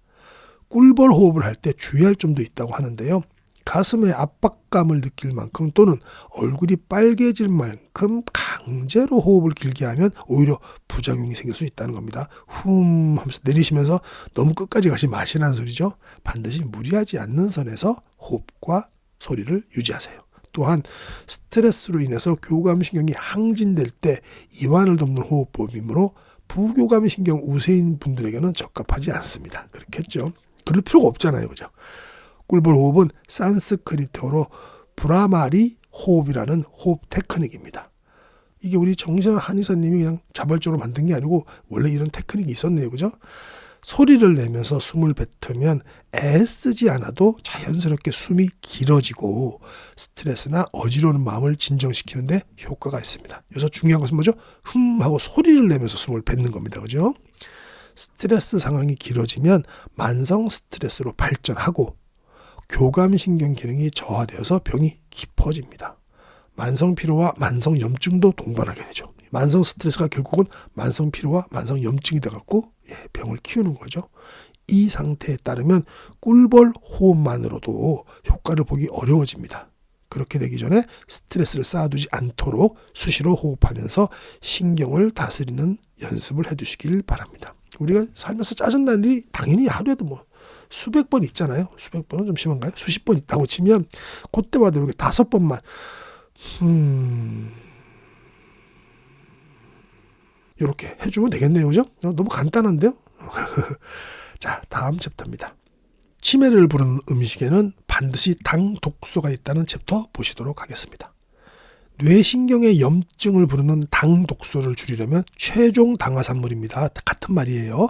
꿀벌 호흡을 할 때 주의할 점도 있다고 하는데요. 가슴에 압박감을 느낄 만큼 또는 얼굴이 빨개질 만큼 강제로 호흡을 길게 하면 오히려 부작용이 생길 수 있다는 겁니다. 훔 하면서 내리시면서 너무 끝까지 가시 마시라는 소리죠. 반드시 무리하지 않는 선에서 호흡과 소리를 유지하세요. 또한 스트레스로 인해서 교감신경이 항진될 때 이완을 돕는 호흡법이므로 부교감신경 우세인 분들에게는 적합하지 않습니다. 그렇겠죠. 그럴 필요가 없잖아요. 그죠? 꿀벌 호흡은 산스크리트어로 브라마리 호흡이라는 호흡 테크닉입니다. 이게 우리 정신환 한의사님이 그냥 자발적으로 만든 게 아니고 원래 이런 테크닉이 있었네요. 그죠? 소리를 내면서 숨을 뱉으면 애쓰지 않아도 자연스럽게 숨이 길어지고 스트레스나 어지러운 마음을 진정시키는데 효과가 있습니다. 여기서 중요한 것은 뭐죠? 하고 소리를 내면서 숨을 뱉는 겁니다. 그죠? 스트레스 상황이 길어지면 만성 스트레스로 발전하고 교감신경 기능이 저하되어서 병이 깊어집니다. 만성 피로와 만성 염증도 동반하게 되죠. 만성 스트레스가 결국은 만성 피로와 만성 염증이 돼갖고 병을 키우는 거죠. 이 상태에 따르면 꿀벌 호흡만으로도 효과를 보기 어려워집니다. 그렇게 되기 전에 스트레스를 쌓아두지 않도록 수시로 호흡하면서 신경을 다스리는 연습을 해두시길 바랍니다. 우리가 살면서 짜증나는 일이 당연히 하루에도 뭐 수백 번 있잖아요. 수백 번은 좀 심한가요? 수십 번 있다고 치면 그때마다 이렇게 5번만 이렇게 해주면 되겠네요. 그죠? 너무 간단한데요? 자, 다음 챕터입니다. 치매를 부르는 음식에는 반드시 당 독소가 있다는 챕터 보시도록 하겠습니다. 뇌신경의 염증을 부르는 당 독소를 줄이려면 최종 당화산물입니다. 같은 말이에요.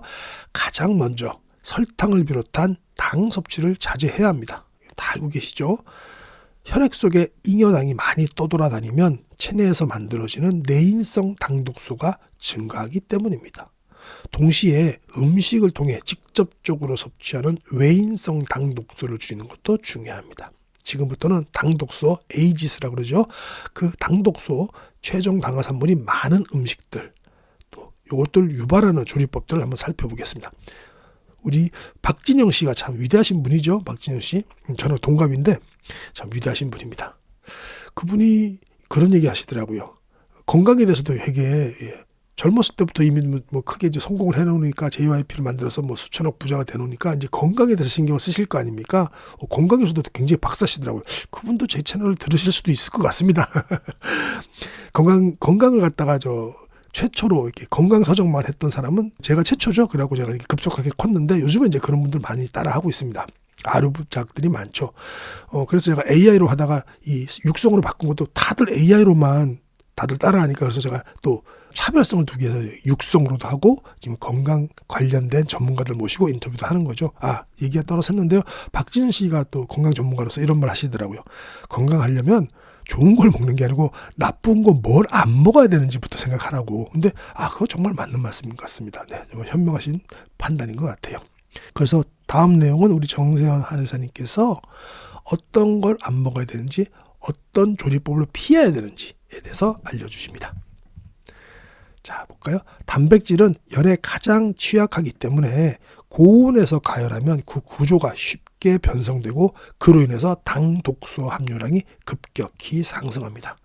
가장 먼저 설탕을 비롯한 당 섭취를 자제해야 합니다. 다 알고 계시죠? 혈액 속에 잉여당이 많이 떠돌아다니면 체내에서 만들어지는 내인성 당독소가 증가하기 때문입니다. 동시에 음식을 통해 직접적으로 섭취하는 외인성 당독소를 줄이는 것도 중요합니다. 지금부터는 당독소, 에이지스라고 그러죠. 그 당독소, 최종 당화산물이 많은 음식들, 또 이것들 유발하는 조리법들을 한번 살펴보겠습니다. 우리 박진영 씨가 참 위대하신 분이죠. 박진영 씨. 저는 동갑인데 참 위대하신 분입니다. 그분이 그런 얘기 하시더라고요. 건강에 대해서도 되게 젊었을 때부터 이미 뭐 크게 이제 성공을 해놓으니까 JYP를 만들어서 뭐 수천억 부자가 되놓으니까 이제 건강에 대해서 신경을 쓰실 거 아닙니까? 건강에서도 굉장히 박사시더라고요. 그분도 제 채널을 들으실 수도 있을 것 같습니다. 건강을 갖다가 최초로 이렇게 건강 서적만 했던 사람은 제가 최초죠. 그래갖고 제가 이렇게 급속하게 컸는데 요즘은 이제 그런 분들 많이 따라하고 있습니다. 아르부작들이 많죠. 그래서 제가 AI로 하다가 이 육성으로 바꾼 것도 다들 AI로만 다들 따라하니까 그래서 제가 또 차별성을 두기 위해서 육성으로도 하고 지금 건강 관련된 전문가들 모시고 인터뷰도 하는 거죠. 얘기가 떨어졌는데요. 박진은 씨가 또 건강 전문가로서 이런 말 하시더라고요. 건강하려면 좋은 걸 먹는 게 아니고 나쁜 거 뭘 안 먹어야 되는지부터 생각하라고. 근데 그거 정말 맞는 말씀인 것 같습니다. 네, 정말 현명하신 판단인 것 같아요. 그래서 다음 내용은 우리 정세현 한의사님께서 어떤 걸 안 먹어야 되는지, 어떤 조리법으로 피해야 되는지에 대해서 알려주십니다. 자, 볼까요? 단백질은 열에 가장 취약하기 때문에 고온에서 가열하면 그 구조가 쉽게 변성되고 그로 인해서 당 독소 함유량이 급격히 상승합니다.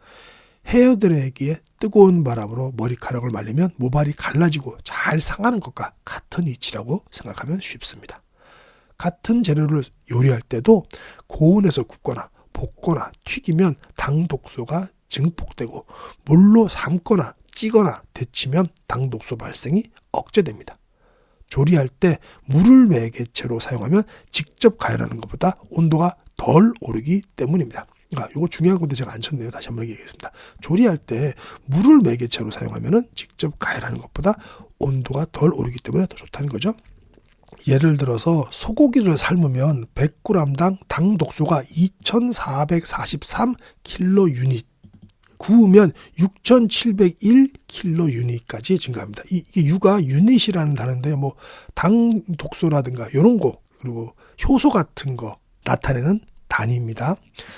해여들에게 뜨거운 바람으로 머리카락을 말리면 모발이 갈라지고 잘 상하는 것과 같은 이치라고 생각하면 쉽습니다. 같은 재료를 요리할 때도 고온에서 굽거나 볶거나 튀기면 당 독소가 증폭되고 물로 삶거나 찌거나 데치면 당 독소 발생이 억제됩니다. 조리할 때 물을 매개체로 사용하면 직접 가열하는 것보다 온도가 덜 오르기 때문입니다. 이거 중요한 건데 제가 안 쳤네요. 다시 한번 얘기하겠습니다. 조리할 때 물을 매개체로 사용하면 직접 가열하는 것보다 온도가 덜 오르기 때문에 더 좋다는 거죠. 예를 들어서 소고기를 삶으면 100g당 당 독소가 2443kJ, 구우면 6701kJ까지 증가합니다. 이게 유가 유닛이라는 단어인데 당 독소라든가 이런 거 그리고 효소 같은 거 나타내는 단위입니다.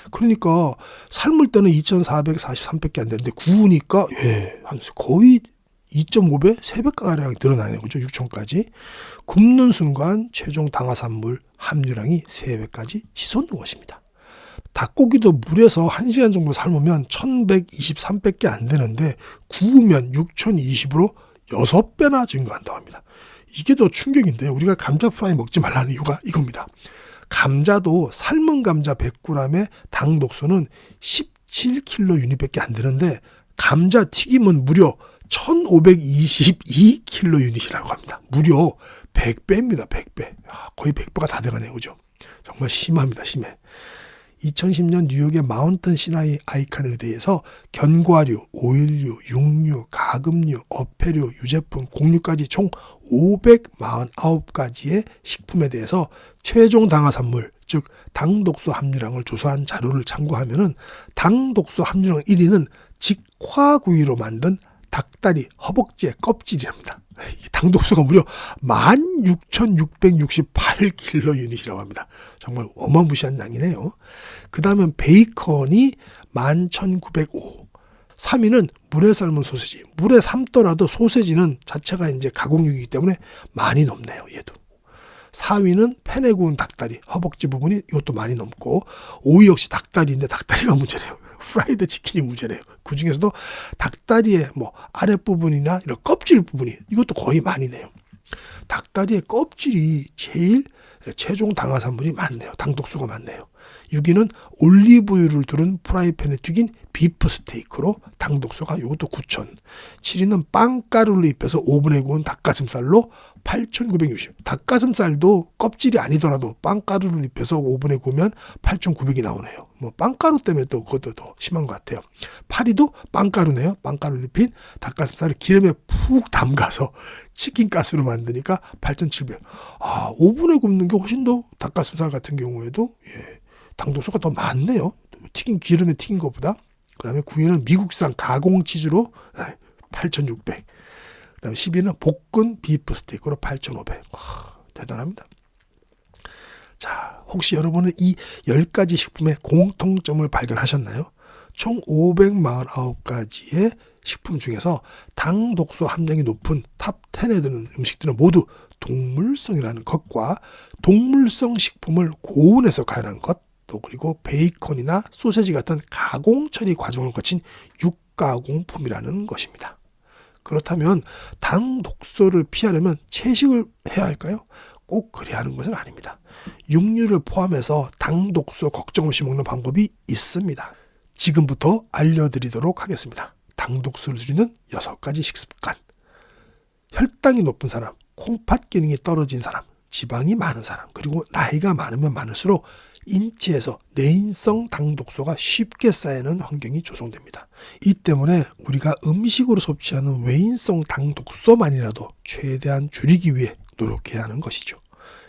그러니까 삶을 때는 2443밖에 안 되는데 구우니까 한 거의 2.5배, 3배가량 늘어나네요. 그죠? 6천까지. 굽는 순간 최종 당화산물 함유량이 3배까지 치솟는 것입니다. 닭고기도 물에서 1시간 정도 삶으면 1123밖에 안 되는데 구우면 6020으로 6배나 증가한다고 합니다. 이게 더 충격인데요. 우리가 감자 프라이 먹지 말라는 이유가 이겁니다. 감자도 삶은 감자 100g의 당 독소는 17kJ밖에 안 되는데 감자 튀김은 무려 1522kJ이라고 합니다. 무려 100배입니다. 100배. 거의 100배가 다 돼가네요. 그죠? 정말 심합니다. 심해. 2010년 뉴욕의 마운튼 시나이 아이칸 의대에서 견과류, 오일류, 육류, 가금류, 어패류, 유제품, 곡류까지 총 549가지의 식품에 대해서 최종 당화산물, 즉 당독소 함유량을 조사한 자료를 참고하면 당독소 함유량 1위는 직화구이로 만든 닭다리, 허벅지의 껍질이랍니다. 당독소가 무려 16,668kJ이라고 합니다. 정말 어마무시한 양이네요. 그 다음은 베이컨이 11,905. 3위는 물에 삶은 소세지. 물에 삶더라도 소세지는 자체가 이제 가공육이기 때문에 많이 높네요. 얘도. 4위는 팬에 구운 닭다리, 허벅지 부분이 이것도 많이 넘고 5위 역시 닭다리인데 닭다리가 문제래요. 프라이드 치킨이 문제래요. 그 중에서도 닭다리의 뭐 아랫부분이나 이런 껍질 부분이 이것도 거의 많이 내요. 닭다리의 껍질이 제일 최종 당화산물이 많네요. 당독소가 많네요. 6위는 올리브유를 두른 프라이팬에 튀긴 비프 스테이크로 당독소가 이것도 9,000. 7위는 빵가루를 입혀서 오븐에 구운 닭가슴살로 8,960. 닭가슴살도 껍질이 아니더라도 빵가루를 입혀서 오븐에 구우면 8,900이 나오네요. 뭐 빵가루 때문에 또 그것도 더 심한 것 같아요. 8위도 빵가루네요. 빵가루 입힌 닭가슴살을 기름에 푹 담가서 치킨가스로 만드니까 8,700. 오븐에 굽는 게 훨씬 더 닭가슴살 같은 경우에도 당독소가 더 많네요. 기름에 튀긴 것보다. 그 다음에 9위는 미국산 가공치즈로 8,600. 그 다음에 10위는 볶은 비프 스테이크로 8,500. 대단합니다. 자, 혹시 여러분은 이 10가지 식품의 공통점을 발견하셨나요? 총 549가지의 식품 중에서 당독소 함량이 높은 탑 10에 드는 음식들은 모두 동물성이라는 것과 동물성 식품을 고온에서 가열한 것, 또 그리고 베이컨이나 소세지 같은 가공 처리 과정을 거친 육가공품이라는 것입니다. 그렇다면 당독소를 피하려면 채식을 해야 할까요? 꼭 그래야 하는 것은 아닙니다. 육류를 포함해서 당독소 걱정 없이 먹는 방법이 있습니다. 지금부터 알려드리도록 하겠습니다. 당독소를 줄이는 6가지 식습관. 혈당이 높은 사람, 콩팥 기능이 떨어진 사람, 지방이 많은 사람, 그리고 나이가 많으면 많을수록 인체에서 내인성 당독소가 쉽게 쌓이는 환경이 조성됩니다. 이 때문에 우리가 음식으로 섭취하는 외인성 당독소만이라도 최대한 줄이기 위해 노력해야 하는 것이죠.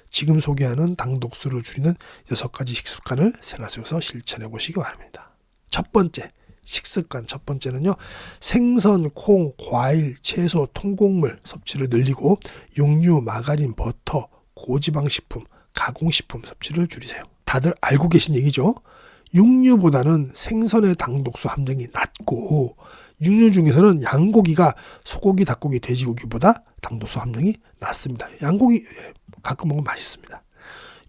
지금 소개하는 당독소를 줄이는 6가지 식습관을 생활 속에서 실천해 보시기 바랍니다. 첫 번째, 식습관 첫 번째는요. 생선, 콩, 과일, 채소, 통곡물 섭취를 늘리고 육류, 마가린, 버터, 고지방식품, 가공식품 섭취를 줄이세요. 다들 알고 계신 얘기죠. 육류보다는 생선의 당독소 함량이 낮고 육류 중에서는 양고기가 소고기, 닭고기, 돼지고기보다 당독소 함량이 낮습니다. 양고기 가끔 먹으면 맛있습니다.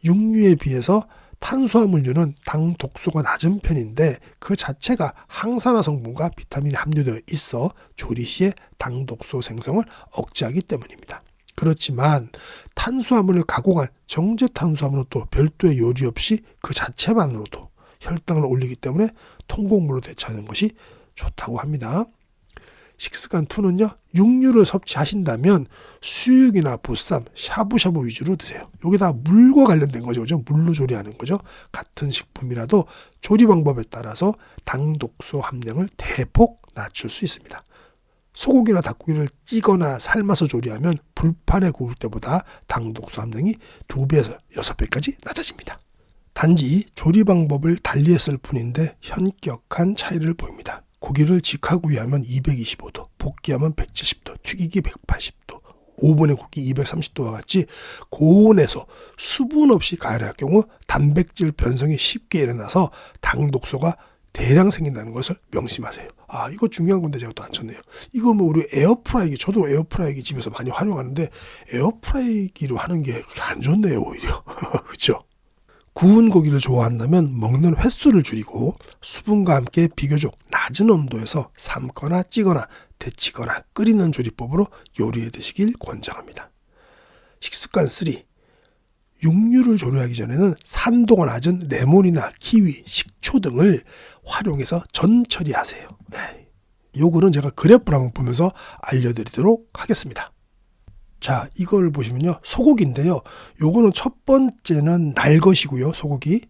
육류에 비해서 탄수화물류는 당독소가 낮은 편인데 그 자체가 항산화 성분과 비타민이 함유되어 있어 조리 시에 당독소 생성을 억제하기 때문입니다. 그렇지만 탄수화물을 가공한 정제 탄수화물은 또 별도의 요리 없이 그 자체만으로도 혈당을 올리기 때문에 통곡물로 대체하는 것이 좋다고 합니다. 식습관 2는요. 육류를 섭취하신다면 수육이나 보쌈, 샤브샤브 위주로 드세요. 여기 다 물과 관련된 거죠. 그죠? 물로 조리하는 거죠. 같은 식품이라도 조리 방법에 따라서 당독소 함량을 대폭 낮출 수 있습니다. 소고기나 닭고기를 찌거나 삶아서 조리하면 불판에 구울 때보다 당독소 함량이 2배에서 6배까지 낮아집니다. 단지 조리 방법을 달리했을 뿐인데 현격한 차이를 보입니다. 고기를 직화구이하면 225도, 볶기하면 170도, 튀기기 180도, 오븐에 굽기 230도와 같이 고온에서 수분 없이 가열할 경우 단백질 변성이 쉽게 일어나서 당독소가 대량 생긴다는 것을 명심하세요. 이거 중요한 건데 제가 또 안 쳤네요. 이거 뭐 우리 에어프라이기, 저도 에어프라이기 집에서 많이 활용하는데 에어프라이기로 하는 게 그렇게 안 좋네요, 오히려. 그렇죠? 구운 고기를 좋아한다면 먹는 횟수를 줄이고 수분과 함께 비교적 낮은 온도에서 삶거나 찌거나 데치거나 끓이는 조리법으로 요리해 드시길 권장합니다. 식습관 3. 육류를 조리하기 전에는 산도가 낮은 레몬이나 키위, 식초 등을 활용해서 전 처리하세요. 요거는 제가 그래프를 한번 보면서 알려드리도록 하겠습니다. 자, 이걸 보시면요. 소고기인데요. 요거는 첫 번째는 날 것이고요. 소고기.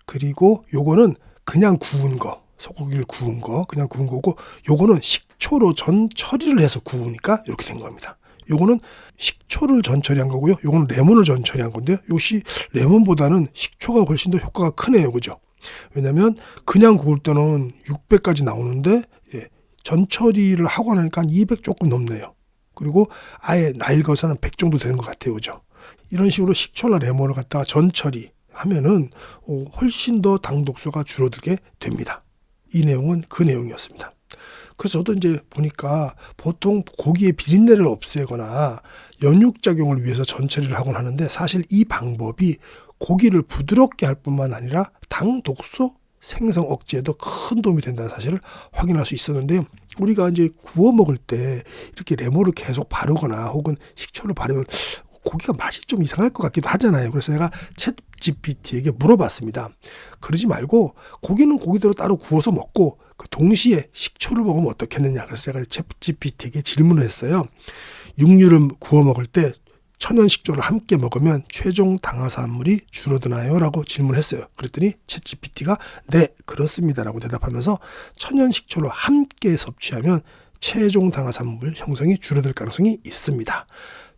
그리고 요거는 그냥 구운 거. 소고기를 구운 거. 그냥 구운 거고 요거는 식초로 전 처리를 해서 구우니까 이렇게 된 겁니다. 요거는 식초를 전 처리한 거고요. 요거는 레몬을 전 처리한 건데요. 역시 레몬보다는 식초가 훨씬 더 효과가 크네요. 그죠? 왜냐면 그냥 구울 때는 600까지 나오는데 전 처리를 하고 나니까 한 200 조금 넘네요. 그리고 아예 날것은 100 정도 되는 것 같아요. 그죠? 이런 식으로 식초나 레몬을 갖다가 전 처리하면은 훨씬 더 당독소가 줄어들게 됩니다. 이 내용은 그 내용이었습니다. 그래서 저도 이제 보니까 보통 고기의 비린내를 없애거나 연육작용을 위해서 전처리를 하곤 하는데, 사실 이 방법이 고기를 부드럽게 할 뿐만 아니라 당 독소 생성 억제에도 큰 도움이 된다는 사실을 확인할 수 있었는데요. 우리가 이제 구워 먹을 때 이렇게 레몬을 계속 바르거나 혹은 식초를 바르면 고기가 맛이 좀 이상할 것 같기도 하잖아요. 그래서 내가 챗GPT에게 물어봤습니다. 그러지 말고 고기는 고기대로 따로 구워서 먹고 그 동시에 식초를 먹으면 어떻겠느냐. 그래서 제가 챗GPT에게 질문을 했어요. 육류를 구워 먹을 때 천연 식초를 함께 먹으면 최종 당화산물이 줄어드나요? 라고 질문했어요. 그랬더니 챗GPT가 네, 그렇습니다라고 대답하면서 천연 식초를 함께 섭취하면 최종 당화산물 형성이 줄어들 가능성이 있습니다.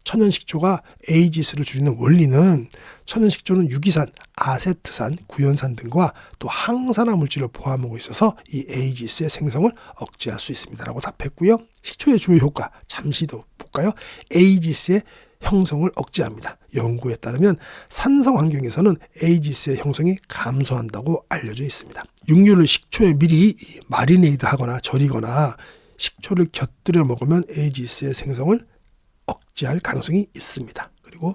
천연 식초가 에이지스를 줄이는 원리는, 천연 식초는 유기산, 아세트산, 구연산 등과 또 항산화 물질을 포함하고 있어서 이 에이지스의 생성을 억제할 수 있습니다라고 답했고요. 식초의 주요 효과 잠시 더 볼까요? 에이지스의 형성을 억제합니다. 연구에 따르면 산성 환경에서는 에이지스의 형성이 감소한다고 알려져 있습니다. 육류를 식초에 미리 마리네이드 하거나 절이거나 식초를 곁들여 먹으면 에이지스의 생성을 억제할 가능성이 있습니다. 그리고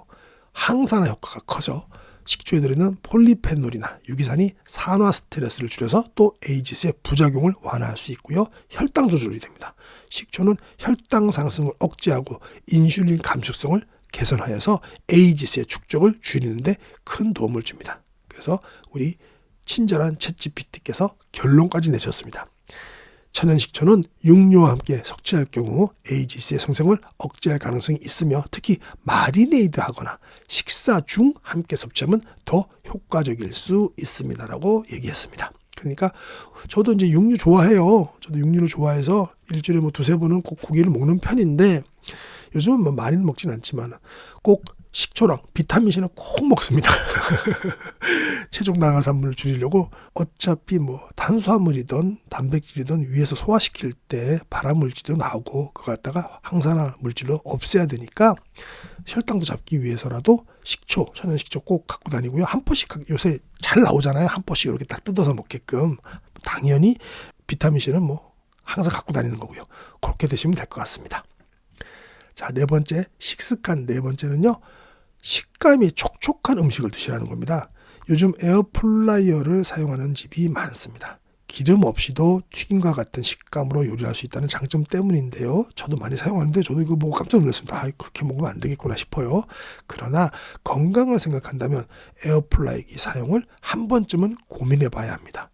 항산화 효과가 커져 식초에 들어있는 폴리페놀이나 유기산이 산화 스트레스를 줄여서 또 에이지스의 부작용을 완화할 수 있고요. 혈당 조절이 됩니다. 식초는 혈당 상승을 억제하고 인슐린 감축성을 개선하여서 에이지스의 축적을 줄이는 데 큰 도움을 줍니다. 그래서 우리 친절한 챗GPT께서 결론까지 내셨습니다. 천연 식초는 육류와 함께 섭취할 경우 에이지스의 생성을 억제할 가능성이 있으며, 특히 마리네이드 하거나 식사 중 함께 섭취하면 더 효과적일 수 있습니다라고 얘기했습니다. 그러니까 저도 이제 육류 좋아해요. 저도 육류를 좋아해서 일주일에 뭐 두세 번은 꼭 고기를 먹는 편인데, 요즘은 뭐 많이는 먹진 않지만 꼭 식초랑 비타민C는 꼭 먹습니다. 최종 당화산물을 줄이려고 어차피 뭐 탄수화물이든 단백질이든 위에서 소화시킬 때 발암물질도 나오고 그거 갖다가 항산화 물질로 없애야 되니까 혈당도 잡기 위해서라도 식초, 천연 식초 꼭 갖고 다니고요. 한 포씩 요새 잘 나오잖아요. 한 포씩 이렇게 딱 뜯어서 먹게끔. 당연히 비타민C는 뭐 항상 갖고 다니는 거고요. 그렇게 드시면 될 것 같습니다. 자, 네 번째, 식습관 네 번째는요, 식감이 촉촉한 음식을 드시라는 겁니다. 요즘 에어프라이어를 사용하는 집이 많습니다. 기름 없이도 튀김과 같은 식감으로 요리할 수 있다는 장점 때문인데요. 저도 많이 사용하는데 저도 이거 보고 깜짝 놀랐습니다. 그렇게 먹으면 안 되겠구나 싶어요. 그러나 건강을 생각한다면 에어프라이기 사용을 한 번쯤은 고민해 봐야 합니다.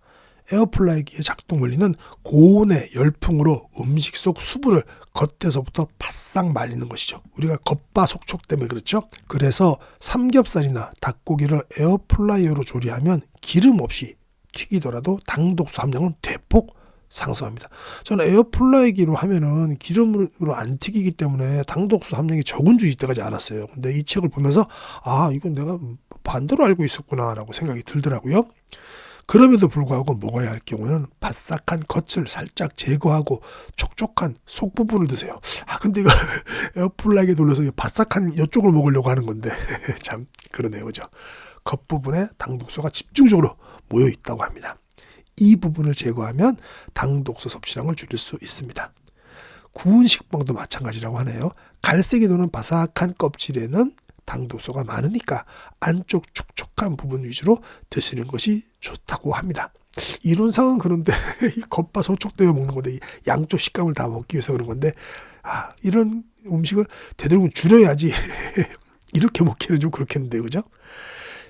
에어프라이기의 작동 원리는 고온의 열풍으로 음식 속 수분을 겉에서부터 바싹 말리는 것이죠. 우리가 겉바속촉 때문에 그렇죠. 그래서 삼겹살이나 닭고기를 에어프라이어로 조리하면 기름 없이 튀기더라도 당독소 함량은 대폭 상승합니다. 저는 에어프라이기로 하면은 기름으로 안 튀기기 때문에 당독소 함량이 적은 줄 이때까지 알았어요. 근데 이 책을 보면서 이건 내가 반대로 알고 있었구나라고 생각이 들더라고요. 그럼에도 불구하고 먹어야 할 경우는 바삭한 겉을 살짝 제거하고 촉촉한 속 부분을 드세요. 근데 이거 에어프라이기에 돌려서 바삭한 이쪽을 먹으려고 하는 건데 참 그러네요, 그죠? 겉부분에 당독소가 집중적으로 모여 있다고 합니다. 이 부분을 제거하면 당독소 섭취량을 줄일 수 있습니다. 구운 식빵도 마찬가지라고 하네요. 갈색이 도는 바삭한 껍질에는 당독소가 많으니까 안쪽 촉촉한 부분 위주로 드시는 것이 좋다고 합니다. 이론상은 그런데 이 겉바속촉되어 먹는 건데 이 양쪽 식감을 다 먹기 위해서 그런 건데 이런 음식을 되도록 줄여야지 이렇게 먹기는 좀 그렇겠는데, 그죠?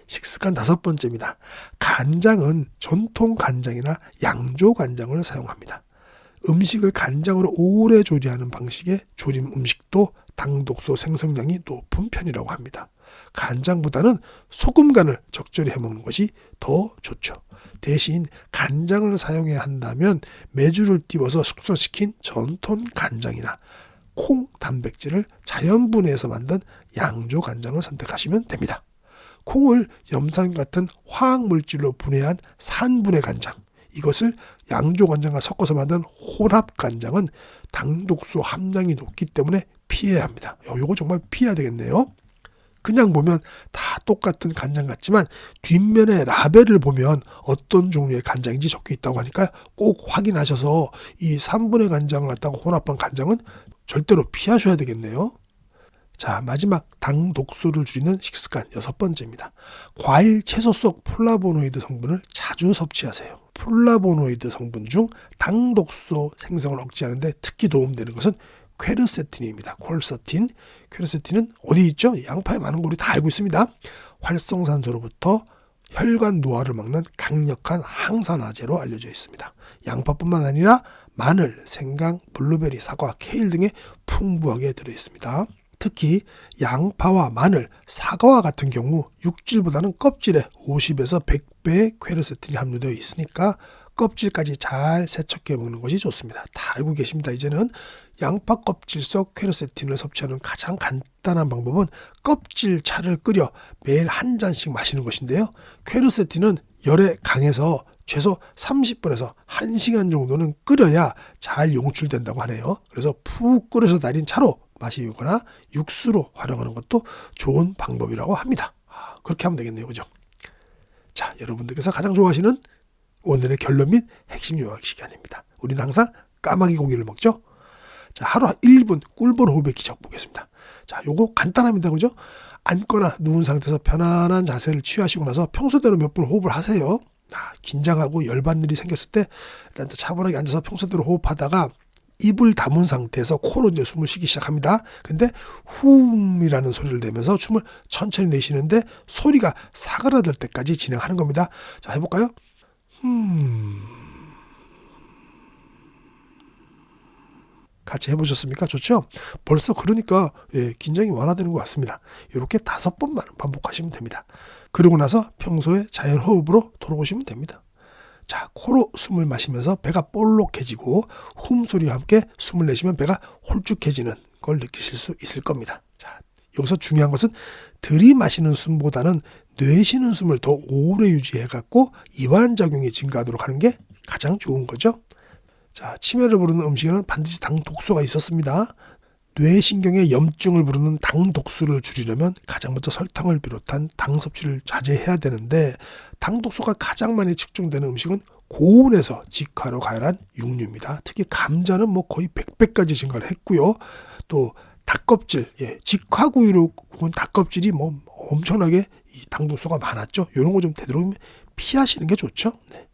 식습관 다섯 번째입니다. 간장은 전통 간장이나 양조 간장을 사용합니다. 음식을 간장으로 오래 조리하는 방식의 조림 음식도 당독소 생성량이 높은 편이라고 합니다. 간장보다는 소금 간을 적절히 해먹는 것이 더 좋죠. 대신 간장을 사용해야 한다면 메주를 띄워서 숙성시킨 전통 간장이나 콩 단백질을 자연 분해해서 만든 양조 간장을 선택하시면 됩니다. 콩을 염산 같은 화학 물질로 분해한 산분해 간장, 이것을 양조 간장과 섞어서 만든 혼합 간장은 당독소 함량이 높기 때문에 피해야 합니다. 이거 정말 피해야 되겠네요. 그냥 보면 다 똑같은 간장 같지만 뒷면에 라벨을 보면 어떤 종류의 간장인지 적혀 있다고 하니까 꼭 확인하셔서 이 3분의 간장을 갖다가 혼합한 간장은 절대로 피하셔야 되겠네요. 자, 마지막 당 독소를 줄이는 식습관 6번째입니다. 과일, 채소 속 플라보노이드 성분을 자주 섭취하세요. 플라보노이드 성분 중 당 독소 생성을 억제하는데 특히 도움되는 것은 퀘르세틴입니다. 콜서틴. 퀘르세틴은 어디 있죠? 양파에 많은 거 우리 다 알고 있습니다. 활성산소로부터 혈관 노화를 막는 강력한 항산화제로 알려져 있습니다. 양파뿐만 아니라 마늘, 생강, 블루베리, 사과, 케일 등에 풍부하게 들어있습니다. 특히 양파와 마늘, 사과와 같은 경우 육질보다는 껍질에 50에서 100배의 퀘르세틴이 함유되어 있으니까 껍질까지 잘 세척해 먹는 것이 좋습니다. 다 알고 계십니다. 이제는 양파 껍질 속 퀘르세틴을 섭취하는 가장 간단한 방법은 껍질 차를 끓여 매일 한 잔씩 마시는 것인데요. 퀘르세틴은 열에 강해서 최소 30분에서 1시간 정도는 끓여야 잘 용출된다고 하네요. 그래서 푹 끓여서 달인 차로 마시거나 육수로 활용하는 것도 좋은 방법이라고 합니다. 그렇게 하면 되겠네요. 그죠? 자, 여러분들께서 가장 좋아하시는 오늘의 결론 및 핵심 요약 시간입니다. 우리는 항상 까마귀 고기를 먹죠. 자, 하루 1분 꿀벌 호흡의 기적 보겠습니다. 자, 요거 간단합니다. 그죠? 앉거나 누운 상태에서 편안한 자세를 취하시고 나서 평소대로 몇 분 호흡을 하세요. 긴장하고 열받는 일이 생겼을 때 일단 차분하게 앉아서 평소대로 호흡하다가 입을 다문 상태에서 코로 이제 숨을 쉬기 시작합니다. 근데 훔이라는 소리를 내면서 춤을 천천히 내쉬는데 소리가 사그라들 때까지 진행하는 겁니다. 자, 해볼까요? 같이 해보셨습니까? 좋죠? 벌써 그러니까 긴장이 완화되는 것 같습니다. 이렇게 5번만 반복하시면 됩니다. 그러고 나서 평소에 자연 호흡으로 돌아오시면 됩니다. 자, 코로 숨을 마시면서 배가 볼록해지고 훔 소리와 함께 숨을 내쉬면 배가 홀쭉해지는 걸 느끼실 수 있을 겁니다. 자, 여기서 중요한 것은 들이마시는 숨보다는 내쉬는 숨을 더 오래 유지해갖고 이완작용이 증가하도록 하는 게 가장 좋은 거죠. 자, 치매를 부르는 음식에는 반드시 당 독소가 있었습니다. 뇌신경의 염증을 부르는 당 독소를 줄이려면 가장 먼저 설탕을 비롯한 당 섭취를 자제해야 되는데 당 독소가 가장 많이 측정되는 음식은 고온에서 직화로 가열한 육류입니다. 특히 감자는 거의 100배까지 증가를 했고요. 또 닭껍질, 직화구이로 구운 닭껍질이 엄청나게 이 당 독소가 많았죠. 이런 거 좀 되도록 피하시는 게 좋죠. 네.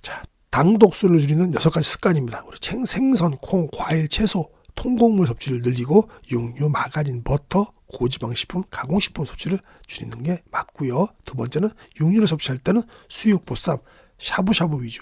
자, 당 독소를 줄이는 6가지 습관입니다. 우리 생선, 콩, 과일, 채소, 통곡물 섭취를 늘리고 육류, 마가린, 버터, 고지방식품, 가공식품 섭취를 줄이는 게 맞고요. 두 번째는 육류를 섭취할 때는 수육, 보쌈, 샤브샤브 위주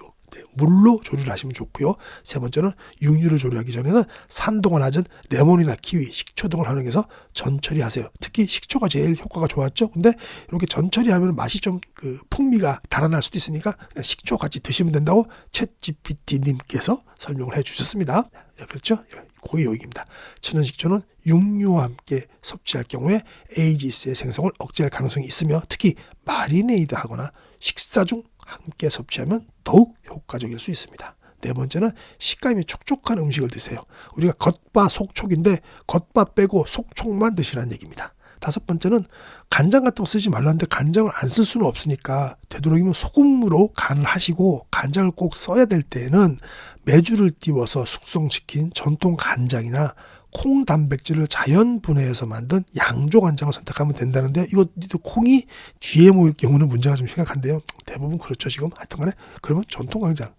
물로 조리를 하시면 좋고요. 세 번째는 육류를 조리하기 전에는 산도가 낮은 레몬이나 키위, 식초 등을 활용해서 전처리 하세요. 특히 식초가 제일 효과가 좋았죠. 근데 이렇게 전처리 하면 맛이 좀 풍미가 달아날 수도 있으니까 그냥 식초 같이 드시면 된다고 챗GPT님께서 설명을 해 주셨습니다. 그렇죠? 고의 요익입니다. 천연식초는 육류와 함께 섭취할 경우에 에이지스의 생성을 억제할 가능성이 있으며 특히 마리네이드 하거나 식사 중 함께 섭취하면 더욱 효과적일 수 있습니다. 네 번째는 식감이 촉촉한 음식을 드세요. 우리가 겉바 속촉인데 겉바 빼고 속촉만 드시라는 얘기입니다. 다섯 번째는 간장 같은 거 쓰지 말라는데 간장을 안 쓸 수는 없으니까 되도록이면 소금으로 간을 하시고 간장을 꼭 써야 될 때에는 메주를 띄워서 숙성시킨 전통 간장이나 콩 단백질을 자연 분해해서 만든 양조 간장을 선택하면 된다는데 이거 콩이 GMO일 경우는 문제가 좀 심각한데요. 대부분 그렇죠 지금. 하여튼간에 그러면 전통 간장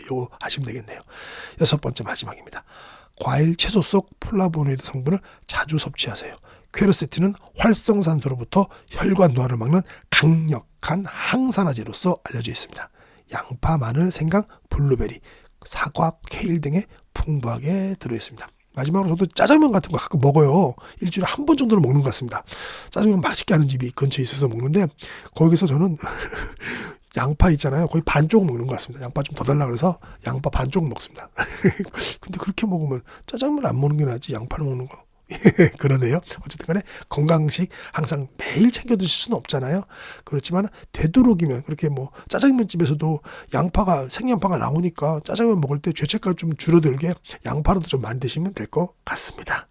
이거 하시면 되겠네요. 6번째 마지막입니다. 과일, 채소 속 플라보노이드 성분을 자주 섭취하세요. 퀘르세틴은 활성산소로부터 혈관 노화를 막는 강력한 항산화제로서 알려져 있습니다. 양파, 마늘, 생강, 블루베리, 사과, 케일 등에 풍부하게 들어있습니다. 마지막으로 저도 짜장면 같은 거 가끔 먹어요. 일주일에 한 번 정도는 먹는 것 같습니다. 짜장면 맛있게 하는 집이 근처에 있어서 먹는데 거기서 저는 양파 있잖아요. 거의 반쪽 먹는 것 같습니다. 양파 좀 더 달라 그래서 양파 반쪽 먹습니다. 근데 그렇게 먹으면 짜장면 안 먹는 게 낫지 양파를 먹는 거. 그러네요. 어쨌든 간에 건강식 항상 매일 챙겨 드실 수는 없잖아요. 그렇지만 되도록이면 그렇게 짜장면집에서도 생양파가 나오니까 짜장면 먹을 때 죄책감 좀 줄어들게 양파라도 좀 많이 드시면 될 것 같습니다.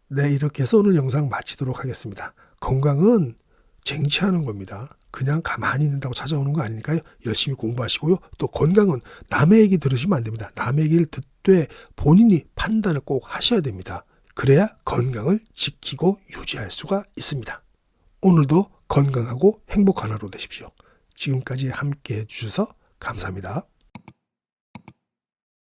네, 이렇게 해서 오늘 영상 마치도록 하겠습니다. 건강은 쟁취하는 겁니다. 그냥 가만히 있는다고 찾아오는 거 아니니까요. 열심히 공부하시고요. 또 건강은 남의 얘기 들으시면 안 됩니다. 남의 얘기를 듣되 본인이 판단을 꼭 하셔야 됩니다. 그래야 건강을 지키고 유지할 수가 있습니다. 오늘도 건강하고 행복한 하루 되십시오. 지금까지 함께 해주셔서 감사합니다.